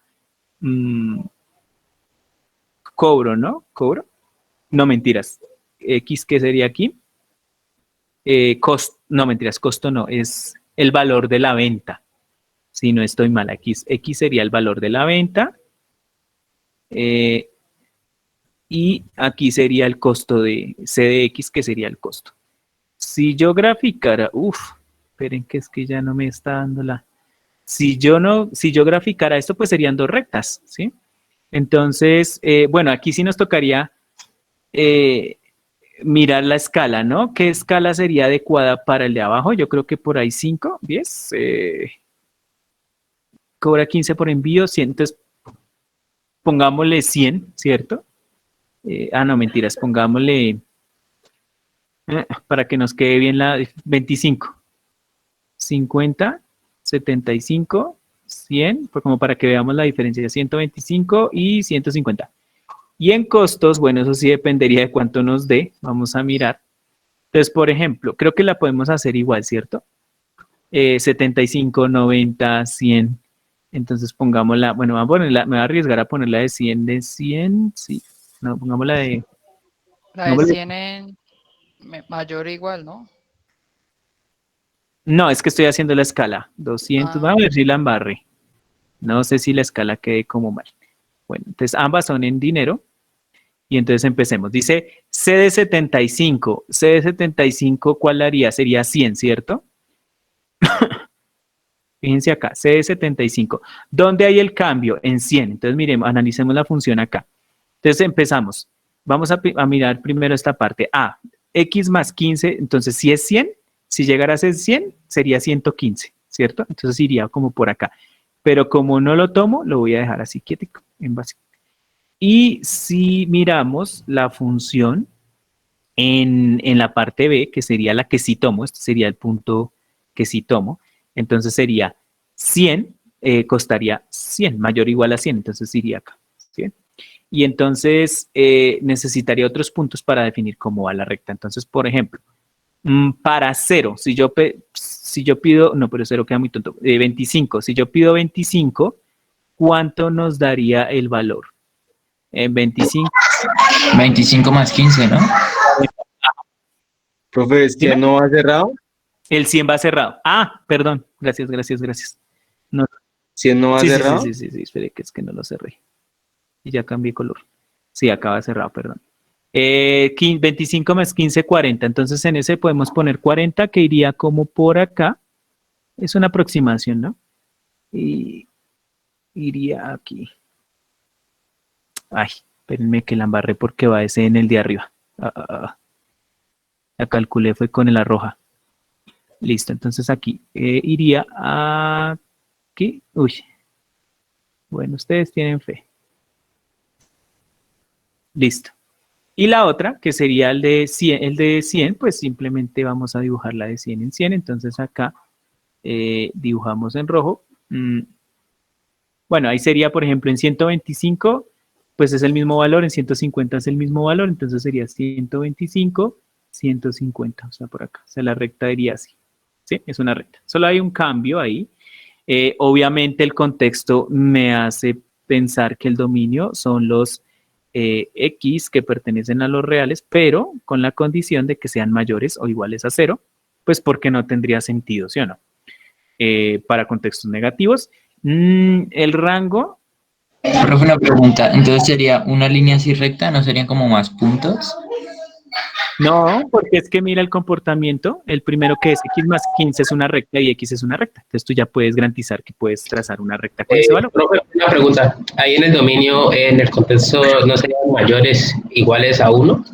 cobro, ¿no? ¿Cobro? No, mentiras. X, ¿qué sería aquí? No, mentiras, costo no, es el valor de la venta. Si no estoy mal, aquí X sería el valor de la venta. Y aquí sería el costo de C de X, que sería el costo. Si yo graficara, esperen que es que ya no me está dando la... Si yo graficara esto, pues serían dos rectas, ¿sí? Entonces, bueno, aquí sí nos tocaría mirar la escala, ¿no? ¿Qué escala sería adecuada para el de abajo? Yo creo que por ahí 5, 10. Cobra 15 por envío, 100, entonces pongámosle 100, ¿cierto? No, mentiras, pongámosle para que nos quede bien la 25. 50, 75, 100, pues como para que veamos la diferencia, 125 y 150. Y en costos, bueno, eso sí dependería de cuánto nos dé, vamos a mirar. Entonces, por ejemplo, creo que la podemos hacer igual, ¿cierto? 75, 90, 100. Entonces pongámosla, bueno, me voy a arriesgar a ponerla de 100, sí. No, pongámosla de...
La de 100 en mayor o igual, ¿no?
No, es que estoy haciendo la escala. 200, vamos a ver si la embarré. No sé si la escala quede como mal. Bueno, entonces ambas son en dinero. Y entonces empecemos. Dice C de 75. C de 75, ¿cuál haría? Sería 100, ¿cierto? Fíjense acá, C de 75. ¿Dónde hay el cambio? En 100. Entonces miremos, analicemos la función acá. Entonces empezamos. Vamos a mirar primero esta parte. X más 15, entonces si es 100, si llegara a ser 100, sería 115, ¿cierto? Entonces iría como por acá. Pero como no lo tomo, lo voy a dejar así quietico, en básico. Y si miramos la función en la parte B, que sería la que sí tomo, este sería el punto que sí tomo, entonces sería 100, costaría 100, mayor o igual a 100, entonces iría acá, ¿sí? Y entonces necesitaría otros puntos para definir cómo va la recta. Entonces, por ejemplo, para 0, si yo pido, no, pero 0 queda muy tonto, 25, si yo pido 25, ¿cuánto nos daría el valor? 25.
25 más 15, ¿no?
Profe, ¿es que no va cerrado?
El 100 va cerrado. Perdón. Gracias. No.
¿100 no va cerrado?
Sí, espere, que es que no lo cerré. Y ya cambié color. Sí, acaba cerrado, perdón. 25 más 15, 40. Entonces en ese podemos poner 40, que iría como por acá. Es una aproximación, ¿no? Y iría aquí. Ay, espérenme que la embarré porque va ese en el de arriba. La calculé, fue con la roja. Listo, entonces aquí iría aquí. Uy. Bueno, ustedes tienen fe. Listo. Y la otra, que sería el de 100, pues simplemente vamos a dibujar la de 100 en 100. Entonces acá dibujamos en rojo. Bueno, ahí sería, por ejemplo, en 125, pues es el mismo valor, en 150 es el mismo valor, entonces sería 125, 150, o sea, por acá. O sea, la recta iría así. ¿Sí? Es una recta. Solo hay un cambio ahí. Obviamente el contexto me hace pensar que el dominio son los X que pertenecen a los reales, pero con la condición de que sean mayores o iguales a 0, pues porque no tendría sentido, ¿sí o no? Para contextos negativos. El rango...
Profe, una pregunta. Entonces sería una línea así recta, ¿no serían como más puntos?
No, porque es que mira el comportamiento. El primero que es X más 15 es una recta y X es una recta. Entonces tú ya puedes garantizar que puedes trazar una recta con ese valor.
Profe, una pregunta. Ahí en el dominio, en el contexto, ¿no serían mayores iguales a 1?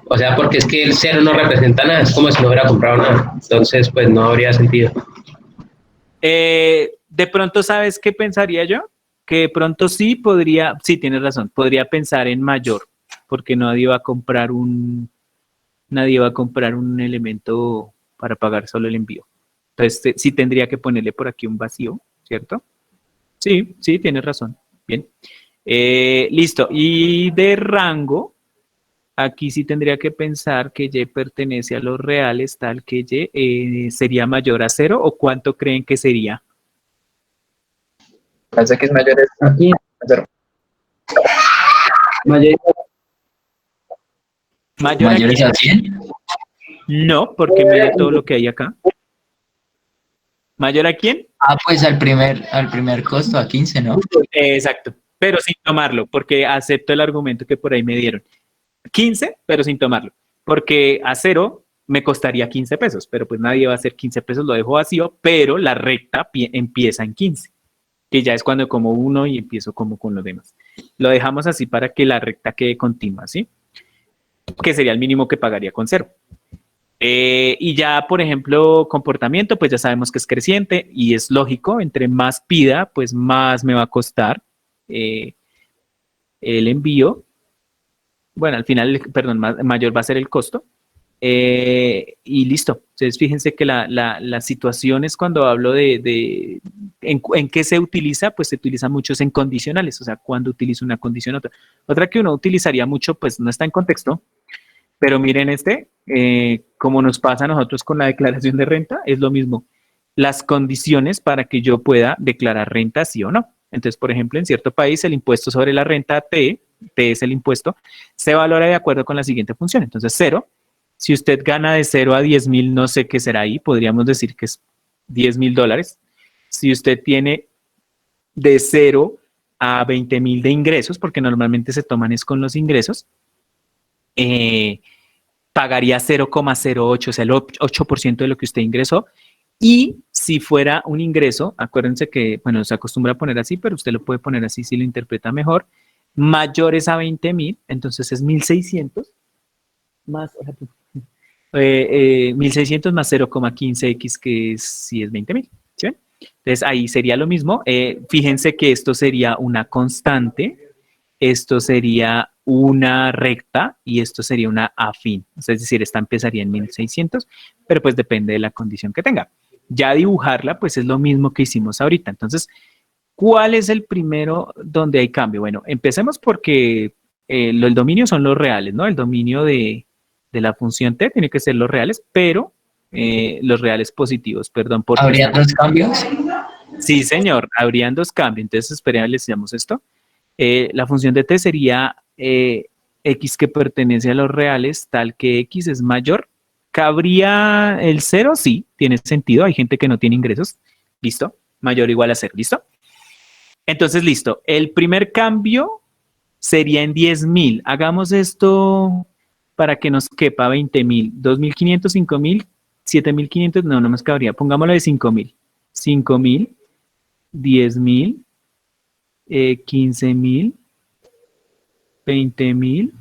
O sea, porque es que el 0 no representa nada. Es como si no hubiera comprado nada. Entonces, pues no habría sentido.
De pronto, ¿sabes qué pensaría yo? Que de pronto sí podría, sí, tienes razón, podría pensar en mayor, porque nadie va a comprar un elemento para pagar solo el envío. Entonces, sí tendría que ponerle por aquí un vacío, ¿cierto? Sí, sí, tienes razón. Bien. Listo. Y de rango, aquí sí tendría que pensar que Y pertenece a los reales, tal que Y sería mayor a 0, ¿o cuánto creen que sería?
Parece que es mayor a 0.
¿Mayores a 100?
No, porque mira todo lo que hay acá. ¿Mayor a quién?
Ah, pues al primer costo, a 15, ¿no?
Exacto, pero sin tomarlo, porque acepto el argumento que por ahí me dieron. 15, pero sin tomarlo, porque a 0 me costaría 15 pesos, pero pues nadie va a hacer 15 pesos, lo dejo vacío, pero la recta empieza en 15, que ya es cuando como 1 y empiezo como con los demás. Lo dejamos así para que la recta quede continua, ¿sí? Que sería el mínimo que pagaría con 0. Y ya, por ejemplo, comportamiento, pues ya sabemos que es creciente y es lógico, entre más pida, pues más me va a costar el envío. Bueno, al final, perdón, mayor va a ser el costo. Y listo. Entonces, fíjense que las situaciones cuando hablo de en qué se utiliza, pues se utiliza mucho en condicionales, o sea, cuando utilizo una condición otra. Otra que uno utilizaría mucho, pues no está en contexto, pero miren como nos pasa a nosotros con la declaración de renta, es lo mismo. Las condiciones para que yo pueda declarar renta sí o no. Entonces, por ejemplo, en cierto país el impuesto sobre la renta T es el impuesto, se valora de acuerdo con la siguiente función. Entonces, 0, si usted gana de 0 a 10,000, no sé qué será ahí, podríamos decir que es $10,000. Si usted tiene de 0 a 20,000 de ingresos, porque normalmente se toman es con los ingresos, pagaría 0,08, o sea, el 8% de lo que usted ingresó. Y si fuera un ingreso, acuérdense que, bueno, se acostumbra a poner así, pero usted lo puede poner así si lo interpreta mejor, mayores a 20,000, entonces es 1,600 más 1,600 más 0,15x, que sí es 20,000. ¿Sí ven? Entonces ahí sería lo mismo. Fíjense que esto sería una constante, esto sería una recta y esto sería una afín. Es decir, esta empezaría en 1,600, pero pues depende de la condición que tenga. Ya dibujarla, pues es lo mismo que hicimos ahorita. Entonces, ¿cuál es el primero donde hay cambio? Bueno, empecemos porque el dominio son los reales, ¿no? El dominio de la función t tiene que ser los reales, pero los reales positivos, perdón.
¿Habría dos cambios?
Sí, señor, habrían dos cambios. Entonces, esperen, les llamamos esto. La función de t sería x que pertenece a los reales, tal que x es mayor. ¿Cabría el 0? Sí, tiene sentido. Hay gente que no tiene ingresos. ¿Listo? Mayor o igual a 0. ¿Listo? Entonces, listo. El primer cambio sería en 10.000. Hagamos esto para que nos quepa 20.000. 2.500, 5.000, 7.500, no nos cabría. Pongámoslo de 5.000. 5.000, 10.000, 15.000, 20.000,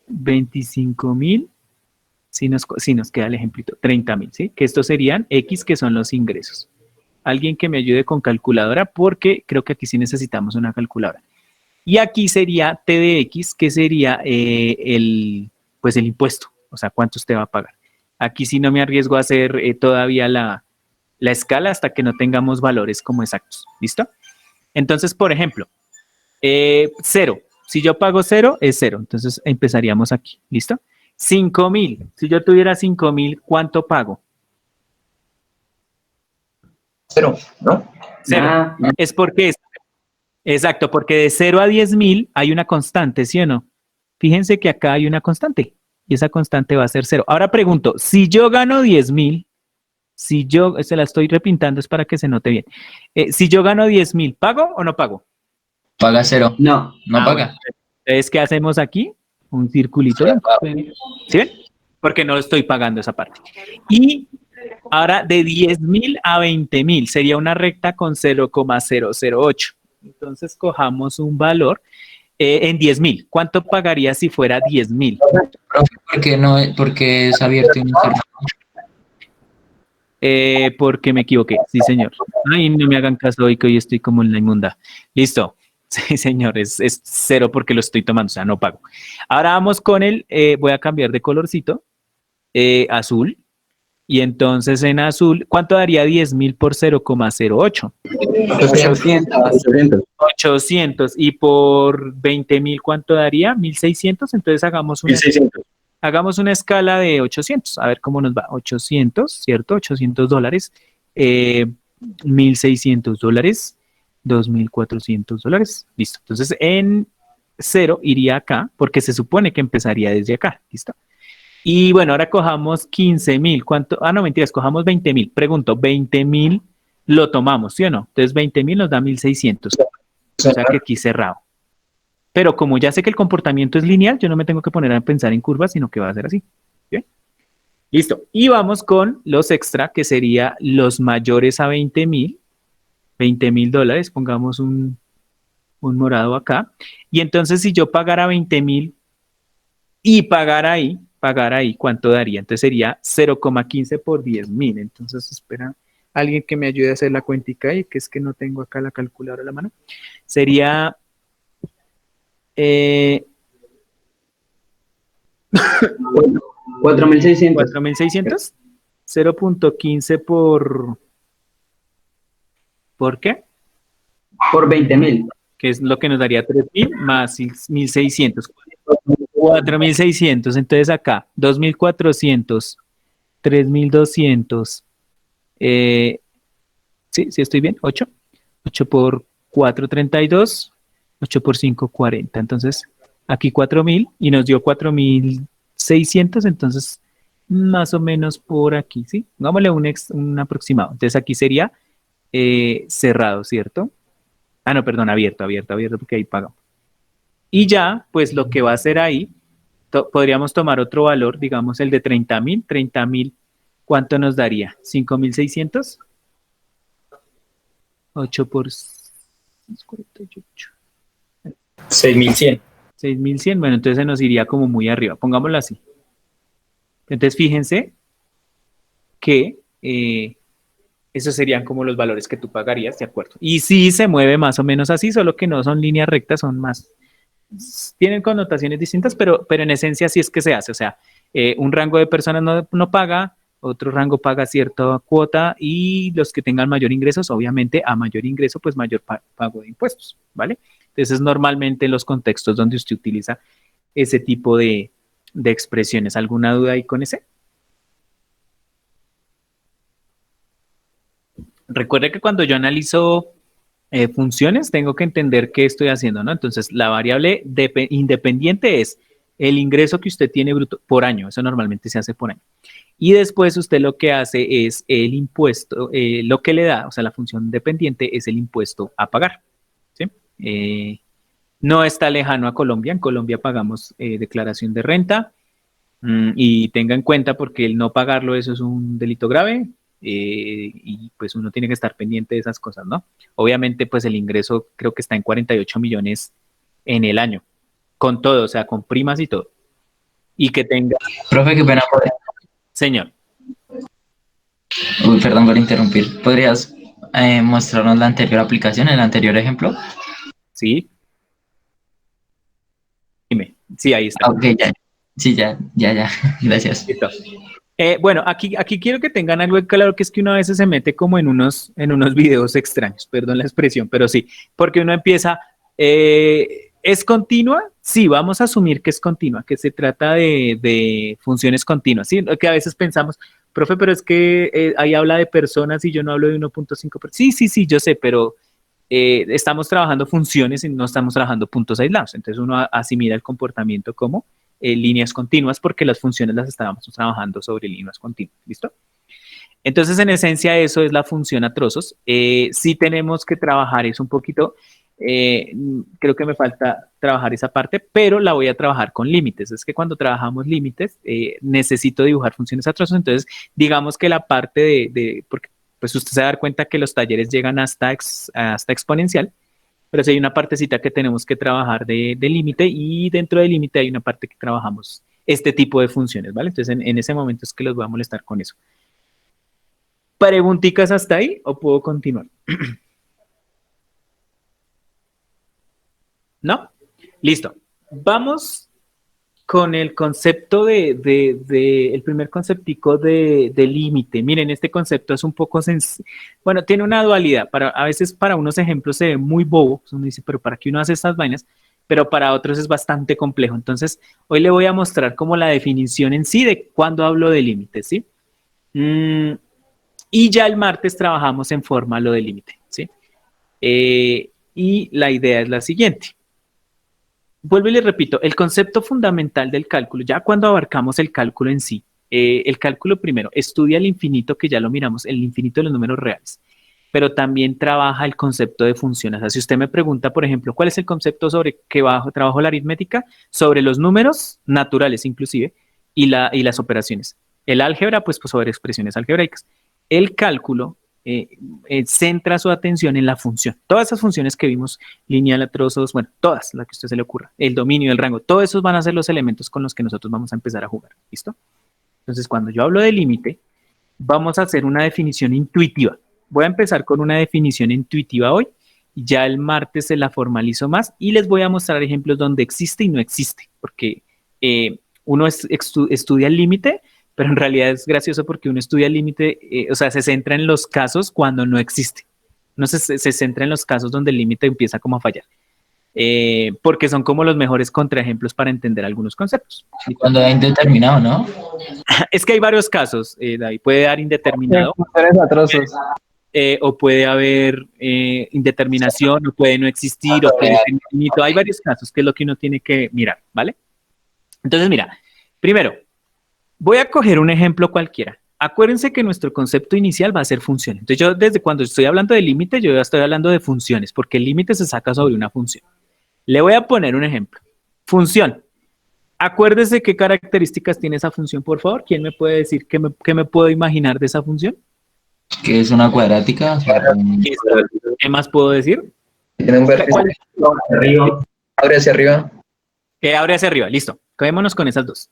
25.000. Si nos queda el ejemplito, 30.000, ¿sí? Que estos serían X, que son los ingresos. Alguien que me ayude con calculadora, porque creo que aquí sí necesitamos una calculadora. Y aquí sería T de X, que sería el impuesto, o sea, cuánto usted va a pagar. Aquí sí no me arriesgo a hacer todavía la escala hasta que no tengamos valores como exactos, ¿listo? Entonces, por ejemplo, 0. Si yo pago 0, es 0. Entonces empezaríamos aquí, ¿listo? 5.000. Si yo tuviera 5.000, ¿cuánto pago?
0, ¿no?
0. Es porque exacto, porque de 0 a 10.000 hay una constante, ¿sí o no? Fíjense que acá hay una constante y esa constante va a ser 0. Ahora pregunto, si yo gano 10.000, se la estoy repintando, es para que se note bien. Si yo gano 10.000, ¿pago o no pago?
Paga 0.
No.
No paga.
Bueno. Entonces, ¿qué hacemos aquí? Un circulito blanco. ¿Sí ven? Porque no estoy pagando esa parte. Y ahora de 10.000 a 20.000 sería una recta con 0,008. Entonces cojamos un valor en 10.000. ¿Cuánto pagaría si fuera 10.000?
Profe, porque es abierto y no cerrado.
Porque me equivoqué, sí señor. Ay, no me hagan caso hoy que hoy estoy como en la inmunda. Listo. Sí, señor, es 0 porque lo estoy tomando, o sea, no pago. Ahora vamos con voy a cambiar de colorcito, azul. Y entonces en azul, ¿cuánto daría 10.000 por 0,08?
800.
800. Y por 20.000, ¿cuánto daría? 1.600. Entonces hagamos una escala de 800. A ver cómo nos va. 800, ¿cierto? $800. 1.600 dólares. $2.400. Listo. Entonces en 0 iría acá porque se supone que empezaría desde acá. ¿Listo? Y bueno, ahora cojamos 15.000. ¿Cuánto? Ah, no, mentiras, cojamos 20.000. Pregunto, 20.000 lo tomamos, ¿sí o no? Entonces 20.000 nos da 1.600. O sea que aquí cerrado. Pero como ya sé que el comportamiento es lineal, yo no me tengo que poner a pensar en curvas, sino que va a ser así. ¿Bien? Listo. Y vamos con los extra, que sería los mayores a 20.000. $20.000, pongamos un morado acá. Y entonces si yo pagara 20.000 y pagar ahí, ¿cuánto daría? Entonces sería 0,15 por 10.000. Entonces espera, alguien que me ayude a hacer la cuentica ahí, que es que no tengo acá la calculadora a la mano. Sería
4.600.
4.600. 0.15 ¿por qué?
Por 20.000.
Que es lo que nos daría 3.000 más 1.600. 4.600. Entonces acá, 2.400, 3.200. Sí, estoy bien. 8. 8 por 4, 32. 8 por 5, 40. Entonces, aquí 4.000 y nos dio 4.600. Entonces, más o menos por aquí, ¿sí? Hagámosle un aproximado. Entonces, aquí sería cerrado, ¿cierto? Ah, no, perdón, abierto, porque ahí pagamos. Y ya, pues lo que va a hacer ahí, podríamos tomar otro valor, digamos el de 30.000. 30.000, ¿cuánto nos daría? 5.600. 8 por 48.
6.100.
6.100, bueno, entonces se nos iría como muy arriba, pongámoslo así. Entonces fíjense que esos serían como los valores que tú pagarías, ¿de acuerdo? Y sí se mueve más o menos así, solo que no son líneas rectas, son más, tienen connotaciones distintas, pero en esencia sí es que se hace, o sea, un rango de personas no paga, otro rango paga cierta cuota y los que tengan mayor ingresos, obviamente a mayor ingreso, pues mayor pago de impuestos, ¿vale? Entonces normalmente en los contextos donde usted utiliza ese tipo de expresiones. ¿Alguna duda ahí con ese? Recuerde que cuando yo analizo funciones, tengo que entender qué estoy haciendo, ¿no? Entonces, la variable independiente es el ingreso que usted tiene bruto por año. Eso normalmente se hace por año. Y después usted lo que hace es el impuesto, lo que le da, o sea, la función dependiente es el impuesto a pagar, ¿sí? No está lejano a Colombia. En Colombia pagamos declaración de renta y tenga en cuenta porque el no pagarlo eso es un delito grave y pues uno tiene que estar pendiente de esas cosas, ¿no? Obviamente pues el ingreso creo que está en 48 millones en el año, con todo, o sea, con primas y todo. Y que tenga...
Profe, qué pena.
Señor.
Uy, perdón por interrumpir. ¿Podrías mostrarnos la anterior aplicación, el anterior ejemplo?
Sí. Dime. Sí, ahí está.
Ok, ya. Sí, ya. Gracias.
Listo. Bueno, aquí quiero que tengan algo claro, que es que uno a veces se mete como en unos videos extraños, perdón la expresión, pero sí, porque uno empieza, ¿es continua? Sí, vamos a asumir que es continua, que se trata de funciones continuas, ¿sí? Que a veces pensamos, profe, pero es que ahí habla de personas y yo no hablo de 1.5. Sí, yo sé, pero estamos trabajando funciones y no estamos trabajando puntos aislados, entonces uno asimila el comportamiento como líneas continuas porque las funciones las estábamos trabajando sobre líneas continuas, ¿listo? Entonces, en esencia, eso es la función a trozos. Sí tenemos que trabajar eso un poquito, creo que me falta trabajar esa parte, pero la voy a trabajar con límites. Es que cuando trabajamos límites, necesito dibujar funciones a trozos, entonces, digamos que la parte porque pues usted se va a dar cuenta que los talleres llegan hasta exponencial, pero sí hay una partecita que tenemos que trabajar de límite y dentro del límite hay una parte que trabajamos este tipo de funciones, ¿vale? Entonces en ese momento es que los voy a molestar con eso. ¿Preguntitas hasta ahí o puedo continuar? ¿No? Listo. Vamos con el concepto el primer conceptico de límite. Miren, este concepto es un poco bueno, tiene una dualidad. A veces para unos ejemplos se ve muy bobo. Uno dice, pero ¿para qué uno hace estas vainas? Pero para otros es bastante complejo. Entonces, hoy le voy a mostrar como la definición en sí de cuando hablo de límites, ¿sí? Y ya el martes trabajamos en forma lo de límite, ¿sí? Y la idea es la siguiente. Vuelvo y les repito, el concepto fundamental del cálculo, ya cuando abarcamos el cálculo en sí, el cálculo primero estudia el infinito, que ya lo miramos, el infinito de los números reales, pero también trabaja el concepto de funciones. O sea, si usted me pregunta, por ejemplo, ¿cuál es el concepto sobre qué trabajo la aritmética? Sobre los números naturales inclusive y las operaciones. El álgebra, pues sobre expresiones algebraicas. El cálculo centra su atención en la función. Todas esas funciones que vimos, lineal, trozos, bueno, todas las que a usted se le ocurra, el dominio, el rango, todos esos van a ser los elementos con los que nosotros vamos a empezar a jugar, ¿listo? Entonces, cuando yo hablo de límite, vamos a hacer una definición intuitiva. Voy a empezar con una definición intuitiva hoy, ya el martes se la formalizo más y les voy a mostrar ejemplos donde existe y no existe, porque uno estudia el límite, pero en realidad es gracioso porque uno estudia el límite, o sea, se centra en los casos cuando no existe. No se centra en los casos donde el límite empieza como a fallar. Porque son como los mejores contraejemplos para entender algunos conceptos.
Cuando da indeterminado, ¿no?
Es que hay varios casos, David. Puede dar indeterminado. O puede haber indeterminación, o puede no existir, o puede ser infinito. Hay varios casos que es lo que uno tiene que mirar, ¿vale? Entonces, mira, primero, voy a coger un ejemplo cualquiera. Acuérdense que nuestro concepto inicial va a ser función. Entonces yo desde cuando estoy hablando de límite, yo ya estoy hablando de funciones, porque el límite se saca sobre una función. Le voy a poner un ejemplo. Función. Acuérdese qué características tiene esa función, por favor. ¿Quién me puede decir qué me puedo imaginar de esa función?
Que es una cuadrática.
¿Qué más puedo decir?
Tiene un vértice arriba. Abre hacia arriba.
Que abre hacia arriba. Listo. Quedémonos con esas dos.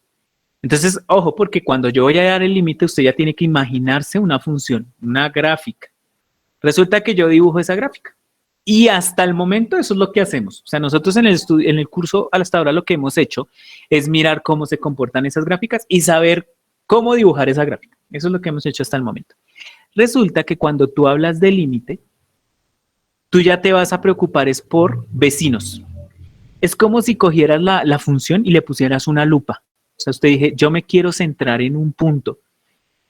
Entonces, ojo, porque cuando yo voy a dar el límite, usted ya tiene que imaginarse una función, una gráfica. Resulta que yo dibujo esa gráfica. Y hasta el momento eso es lo que hacemos. O sea, nosotros en el curso hasta ahora lo que hemos hecho es mirar cómo se comportan esas gráficas y saber cómo dibujar esa gráfica. Eso es lo que hemos hecho hasta el momento. Resulta que cuando tú hablas de límite, tú ya te vas a preocupar es por vecinos. Es como si cogieras la función y le pusieras una lupa. O sea, usted dije, yo me quiero centrar en un punto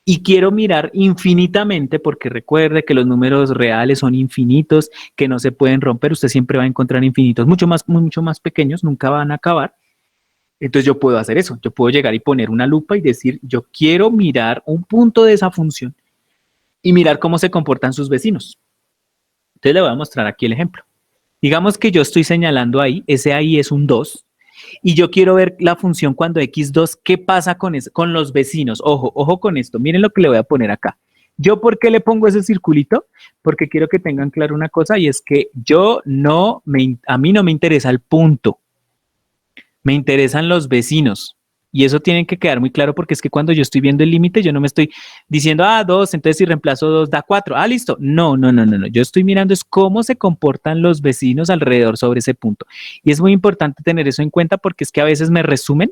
y quiero mirar infinitamente, porque recuerde que los números reales son infinitos, que no se pueden romper. Usted siempre va a encontrar infinitos mucho más pequeños, nunca van a acabar. Entonces yo puedo hacer eso. Yo puedo llegar y poner una lupa y decir, yo quiero mirar un punto de esa función y mirar cómo se comportan sus vecinos. Entonces le voy a mostrar aquí el ejemplo. Digamos que yo estoy señalando ahí, ese ahí es un 2, y yo quiero ver la función cuando x2, ¿qué pasa con los vecinos? Ojo con esto, miren lo que le voy a poner acá. ¿Yo por qué le pongo ese circulito? Porque quiero que tengan claro una cosa, y es que a mí no me interesa el punto, me interesan los vecinos. Y eso tiene que quedar muy claro, porque es que cuando yo estoy viendo el límite, yo no me estoy diciendo, 2, entonces si reemplazo 2 da 4. Listo. No. Yo estoy mirando es cómo se comportan los vecinos alrededor sobre ese punto. Y es muy importante tener eso en cuenta, porque es que a veces me resumen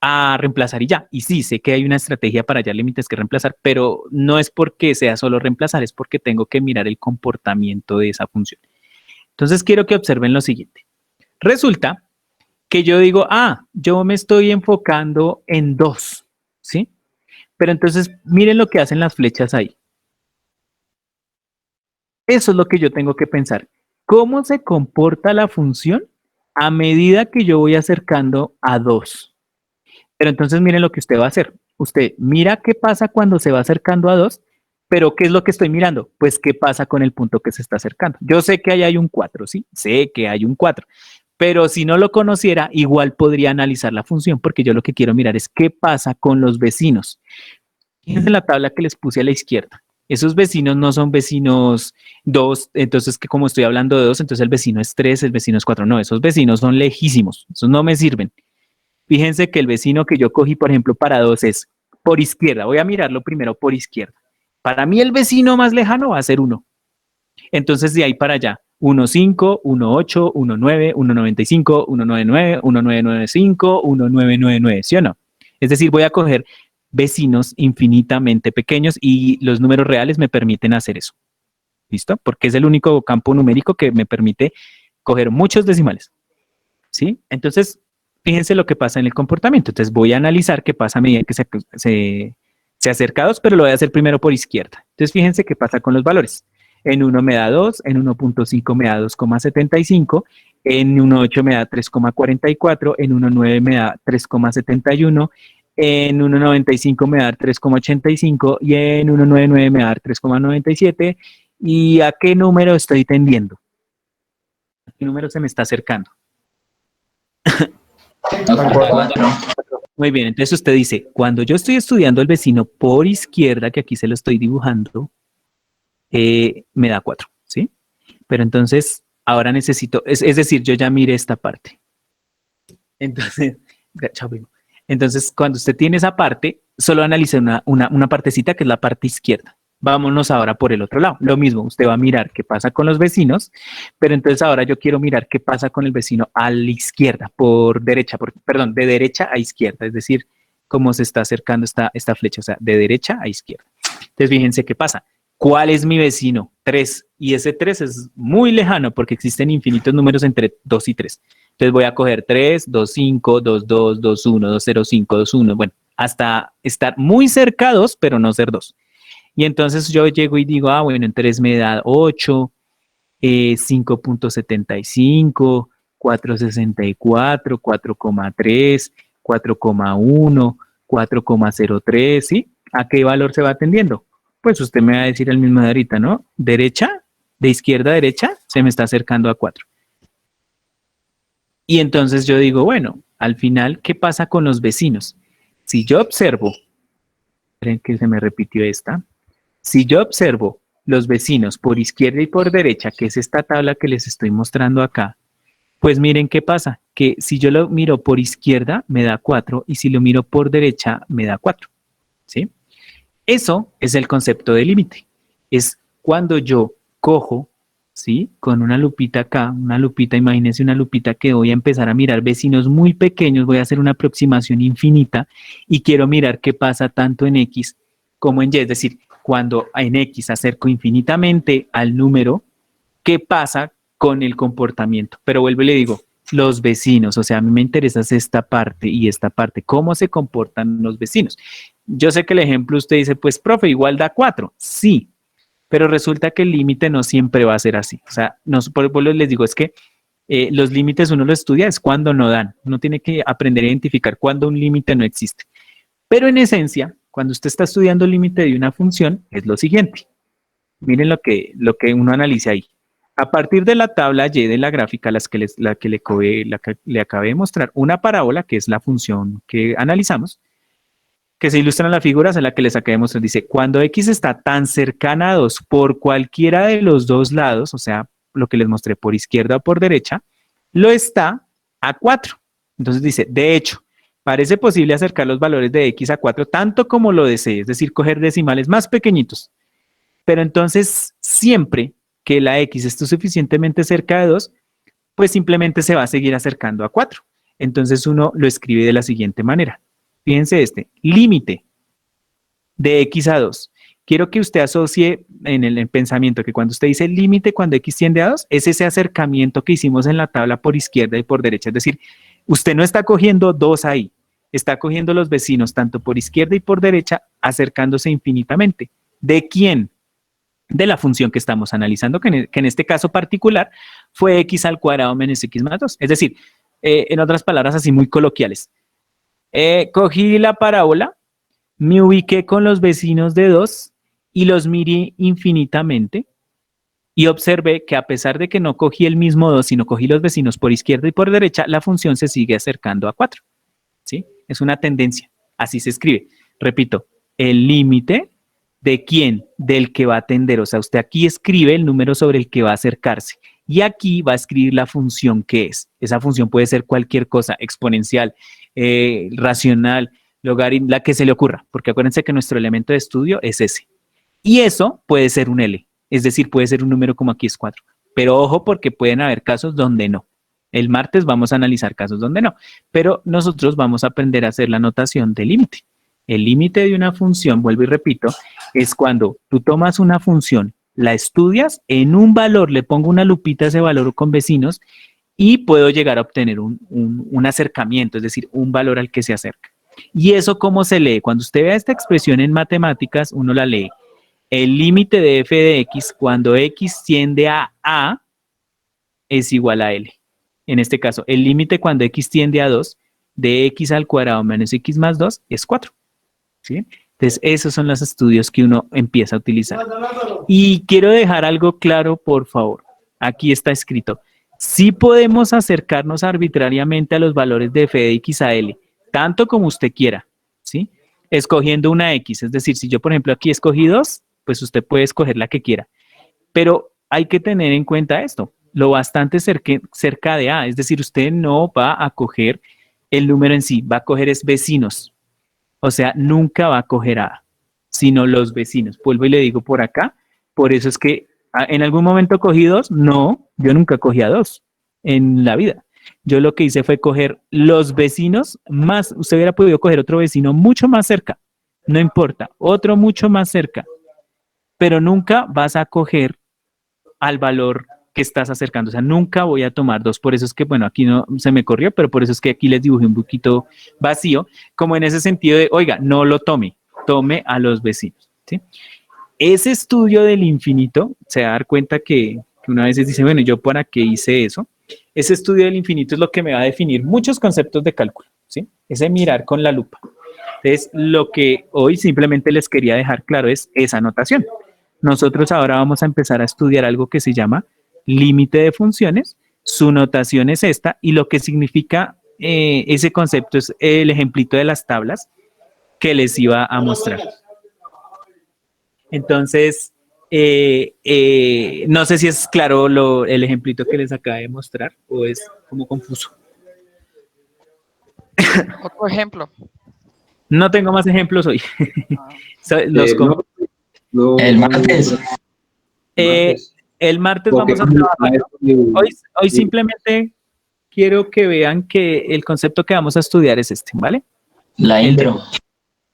a reemplazar y ya. Y sí, sé que hay una estrategia para hallar límites que reemplazar, pero no es porque sea solo reemplazar, es porque tengo que mirar el comportamiento de esa función. Entonces quiero que observen lo siguiente. Resulta que yo digo, yo me estoy enfocando en 2, ¿sí? Pero entonces, miren lo que hacen las flechas ahí. Eso es lo que yo tengo que pensar. ¿Cómo se comporta la función a medida que yo voy acercando a 2? Pero entonces, miren lo que usted va a hacer. Usted mira qué pasa cuando se va acercando a 2, pero ¿qué es lo que estoy mirando? Pues, ¿qué pasa con el punto que se está acercando? Yo sé que ahí hay un 4, ¿sí? Sé que hay un 4. Pero si no lo conociera, igual podría analizar la función, porque yo lo que quiero mirar es qué pasa con los vecinos. Fíjense la tabla que les puse a la izquierda. Esos vecinos no son vecinos 2, entonces que como estoy hablando de 2, entonces el vecino es 3, el vecino es 4. No, esos vecinos son lejísimos, esos no me sirven. Fíjense que el vecino que yo cogí, por ejemplo, para 2 es por izquierda. Voy a mirarlo primero por izquierda. Para mí el vecino más lejano va a ser 1. Entonces de ahí para allá. 1.5, 1.8, 1.9, 1.95, 1.99, 1.995, 1.999, ¿sí o no? Es decir, voy a coger vecinos infinitamente pequeños y los números reales me permiten hacer eso. ¿Listo? Porque es el único campo numérico que me permite coger muchos decimales. ¿Sí? Entonces, fíjense lo que pasa en el comportamiento. Entonces voy a analizar qué pasa a medida que se acerca a 2, pero lo voy a hacer primero por izquierda. Entonces, fíjense qué pasa con los valores. En 1 me da 2, en 1.5 me da 2,75, en 1.8 me da 3,44, en 1.9 me da 3,71, en 1.95 me da 3,85 y en 1.99 me da 3,97. ¿Y a qué número estoy tendiendo? ¿A qué número se me está acercando? Muy bien, entonces usted dice, cuando yo estoy estudiando el vecino por izquierda, que aquí se lo estoy dibujando, me da 4, ¿sí? Pero entonces, ahora necesito, es decir, yo ya miré esta parte. Entonces, entonces, cuando usted tiene esa parte, solo analice una partecita que es la parte izquierda. Vámonos ahora por el otro lado. Lo mismo, usted va a mirar qué pasa con los vecinos, pero entonces ahora yo quiero mirar qué pasa con el vecino a la izquierda, perdón, de derecha a izquierda, es decir, cómo se está acercando esta flecha, o sea, de derecha a izquierda. Entonces, fíjense qué pasa. ¿Cuál es mi vecino? 3. Y ese 3 es muy lejano porque existen infinitos números entre 2 y 3. Entonces voy a coger 3, 2, 5, 2, 2, 2, 1, 2, 0, 5, 2, 1. Bueno, hasta estar muy cerca a 2, pero no ser 2. Y entonces yo llego y digo, bueno, en 3 me da 8, 5.75, 4.64, 4,3, 4,1, 4,03, ¿sí? ¿A qué valor se va atendiendo? Pues usted me va a decir el mismo de ahorita, ¿no? Derecha, de izquierda a derecha, se me está acercando a 4. Y entonces yo digo, bueno, al final, ¿qué pasa con los vecinos? Si yo observo, ¿creen que se me repitió esta? Si yo observo los vecinos por izquierda y por derecha, que es esta tabla que les estoy mostrando acá, pues miren qué pasa, que si yo lo miro por izquierda, me da 4, y si lo miro por derecha, me da 4, ¿sí? Eso es el concepto de límite. Es cuando yo cojo, ¿sí? Con una lupita acá, imagínense una lupita que voy a empezar a mirar vecinos muy pequeños, voy a hacer una aproximación infinita y quiero mirar qué pasa tanto en X como en Y. Es decir, cuando en X acerco infinitamente al número, ¿qué pasa con el comportamiento? Pero vuelvo y le digo, los vecinos, o sea, a mí me interesa esta parte y esta parte, ¿cómo se comportan los vecinos? Yo sé que el ejemplo usted dice, pues, profe, igual da 4. Sí, pero resulta que el límite no siempre va a ser así. O sea, por eso les digo, es que los límites uno los estudia es cuando no dan. Uno tiene que aprender a identificar cuando un límite no existe. Pero en esencia, cuando usted está estudiando el límite de una función, es lo siguiente. Miren lo que uno analiza ahí. A partir de la tabla Y de la gráfica, la que le acabé de mostrar, una parábola, que es la función que analizamos, que se ilustra en la figura, en la que les acabé de mostrar, dice, cuando X está tan cercana a 2 por cualquiera de los dos lados, o sea, lo que les mostré por izquierda o por derecha, lo está a 4. Entonces dice, de hecho, parece posible acercar los valores de X a 4 tanto como lo desee, es decir, coger decimales más pequeñitos. Pero entonces, siempre que la X esté suficientemente cerca de 2, pues simplemente se va a seguir acercando a 4. Entonces uno lo escribe de la siguiente manera. Fíjense límite de X a 2. Quiero que usted asocie en el pensamiento que cuando usted dice límite cuando X tiende a 2, es ese acercamiento que hicimos en la tabla por izquierda y por derecha. Es decir, usted no está cogiendo 2 ahí, está cogiendo los vecinos tanto por izquierda y por derecha, acercándose infinitamente. ¿De quién? De la función que estamos analizando, que en este caso particular fue X al cuadrado menos X más 2. Es decir, en otras palabras así muy coloquiales. Cogí la parábola, me ubiqué con los vecinos de 2 y los miré infinitamente y observé que a pesar de que no cogí el mismo 2, sino cogí los vecinos por izquierda y por derecha, la función se sigue acercando a 4. ¿Sí? Es una tendencia, así se escribe. Repito, el límite ¿de quién? Del que va a tender. O sea, usted aquí escribe el número sobre el que va a acercarse y aquí va a escribir la función que es. Esa función puede ser cualquier cosa, exponencial, racional, logaritmo, la que se le ocurra, porque acuérdense que nuestro elemento de estudio es ese. Y eso puede ser un L, es decir, puede ser un número como aquí es 4. Pero ojo porque pueden haber casos donde no. El martes vamos a analizar casos donde no, pero nosotros vamos a aprender a hacer la notación de límite. El límite de una función, vuelvo y repito, es cuando tú tomas una función, la estudias, en un valor le pongo una lupita a ese valor con vecinos y puedo llegar a obtener un acercamiento, es decir, un valor al que se acerca. ¿Y eso cómo se lee? Cuando usted vea esta expresión en matemáticas, uno la lee. El límite de f de x cuando x tiende a es igual a L. En este caso, el límite cuando x tiende a 2 de x al cuadrado menos x más 2 es 4. ¿Sí? Entonces, esos son los estudios que uno empieza a utilizar. Y quiero dejar algo claro, por favor. Aquí está escrito. Sí podemos acercarnos arbitrariamente a los valores de f de x a L, tanto como usted quiera, ¿sí? Escogiendo una x. Es decir, si yo, por ejemplo, aquí escogí 2, pues usted puede escoger la que quiera. Pero hay que tener en cuenta esto, lo bastante cerca de a. Es decir, usted no va a coger el número en sí, va a coger es vecinos. O sea, nunca va a coger a, sino los vecinos. Vuelvo y le digo por acá, por eso es que en algún momento cogí 2. No, yo nunca cogí a 2 en la vida. Yo lo que hice fue coger los vecinos más, usted hubiera podido coger otro vecino mucho más cerca, no importa, otro mucho más cerca, pero nunca vas a coger al valor que estás acercando, o sea, nunca voy a tomar 2, por eso es que, bueno, aquí no se me corrió, pero por eso es que aquí les dibujé un poquito vacío, como en ese sentido de, oiga, no lo tome a los vecinos, ¿sí? Ese estudio del infinito, se va a dar cuenta que una vez dice, bueno, ¿yo para qué hice eso? Ese estudio del infinito es lo que me va a definir muchos conceptos de cálculo, ¿sí? Ese mirar con la lupa. Entonces, lo que hoy simplemente les quería dejar claro es esa notación. Nosotros ahora vamos a empezar a estudiar algo que se llama límite de funciones, su notación es esta, y lo que significa ese concepto es el ejemplito de las tablas que les iba a mostrar. Entonces, no sé si es claro el ejemplito que les acabo de mostrar o es como confuso.
Otro ejemplo.
No tengo más ejemplos hoy.
El martes.
El martes vamos a trabajar. Hoy simplemente quiero que vean que el concepto que vamos a estudiar es este, ¿vale?
La intro.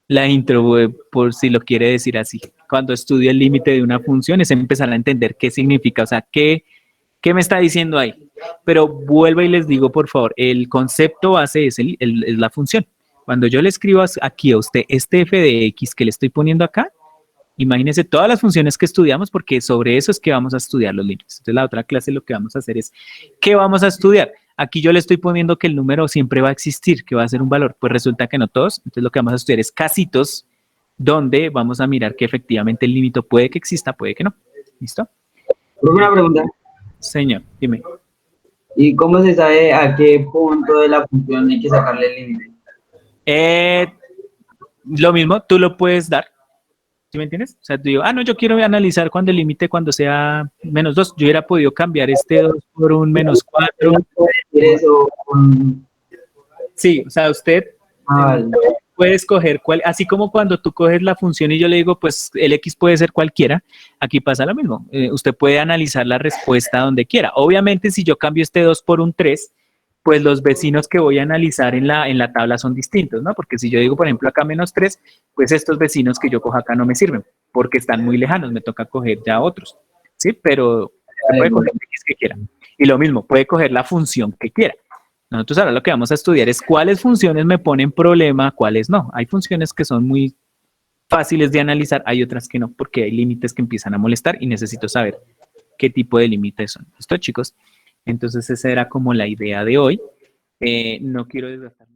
La intro, por si lo quiere decir así. Cuando estudio el límite de una función es empezar a entender qué significa, o sea, qué me está diciendo ahí. Pero vuelvo y les digo, por favor, el concepto base es la función. Cuando yo le escribo aquí a usted este f de x que le estoy poniendo acá, imagínense todas las funciones que estudiamos porque sobre eso es que vamos a estudiar los límites. Entonces la otra clase lo que vamos a hacer es, ¿qué vamos a estudiar? Aquí yo le estoy poniendo que el número siempre va a existir, que va a ser un valor. Pues resulta que no todos. Entonces lo que vamos a estudiar es casitos donde vamos a mirar que efectivamente el límite puede que exista, puede que no. ¿Listo?
Una pregunta.
Señor, dime.
¿Y cómo se sabe a qué punto de la función hay que sacarle el límite?
Lo mismo, tú lo puedes dar. ¿Sí me entiendes? O sea, tú digo, no, yo quiero analizar cuando el límite cuando sea -2. Yo hubiera podido cambiar este 2 por un -4. Sí, o sea, usted puede escoger cuál, así como cuando tú coges la función y yo le digo, pues el X puede ser cualquiera, aquí pasa lo mismo. Usted puede analizar la respuesta donde quiera. Obviamente, si yo cambio este 2 por un 3, pues los vecinos que voy a analizar en la tabla son distintos, ¿no? Porque si yo digo, por ejemplo, acá -3, pues estos vecinos que yo cojo acá no me sirven, porque están muy lejanos, me toca coger ya otros, ¿sí? Pero se puede coger el X que quiera. Y lo mismo, puede coger la función que quiera. Nosotros ahora lo que vamos a estudiar es cuáles funciones me ponen problema, cuáles no. Hay funciones que son muy fáciles de analizar, hay otras que no, porque hay límites que empiezan a molestar y necesito saber qué tipo de límites son. ¿Listo, chicos? Entonces esa era como la idea de hoy. No quiero desgastar.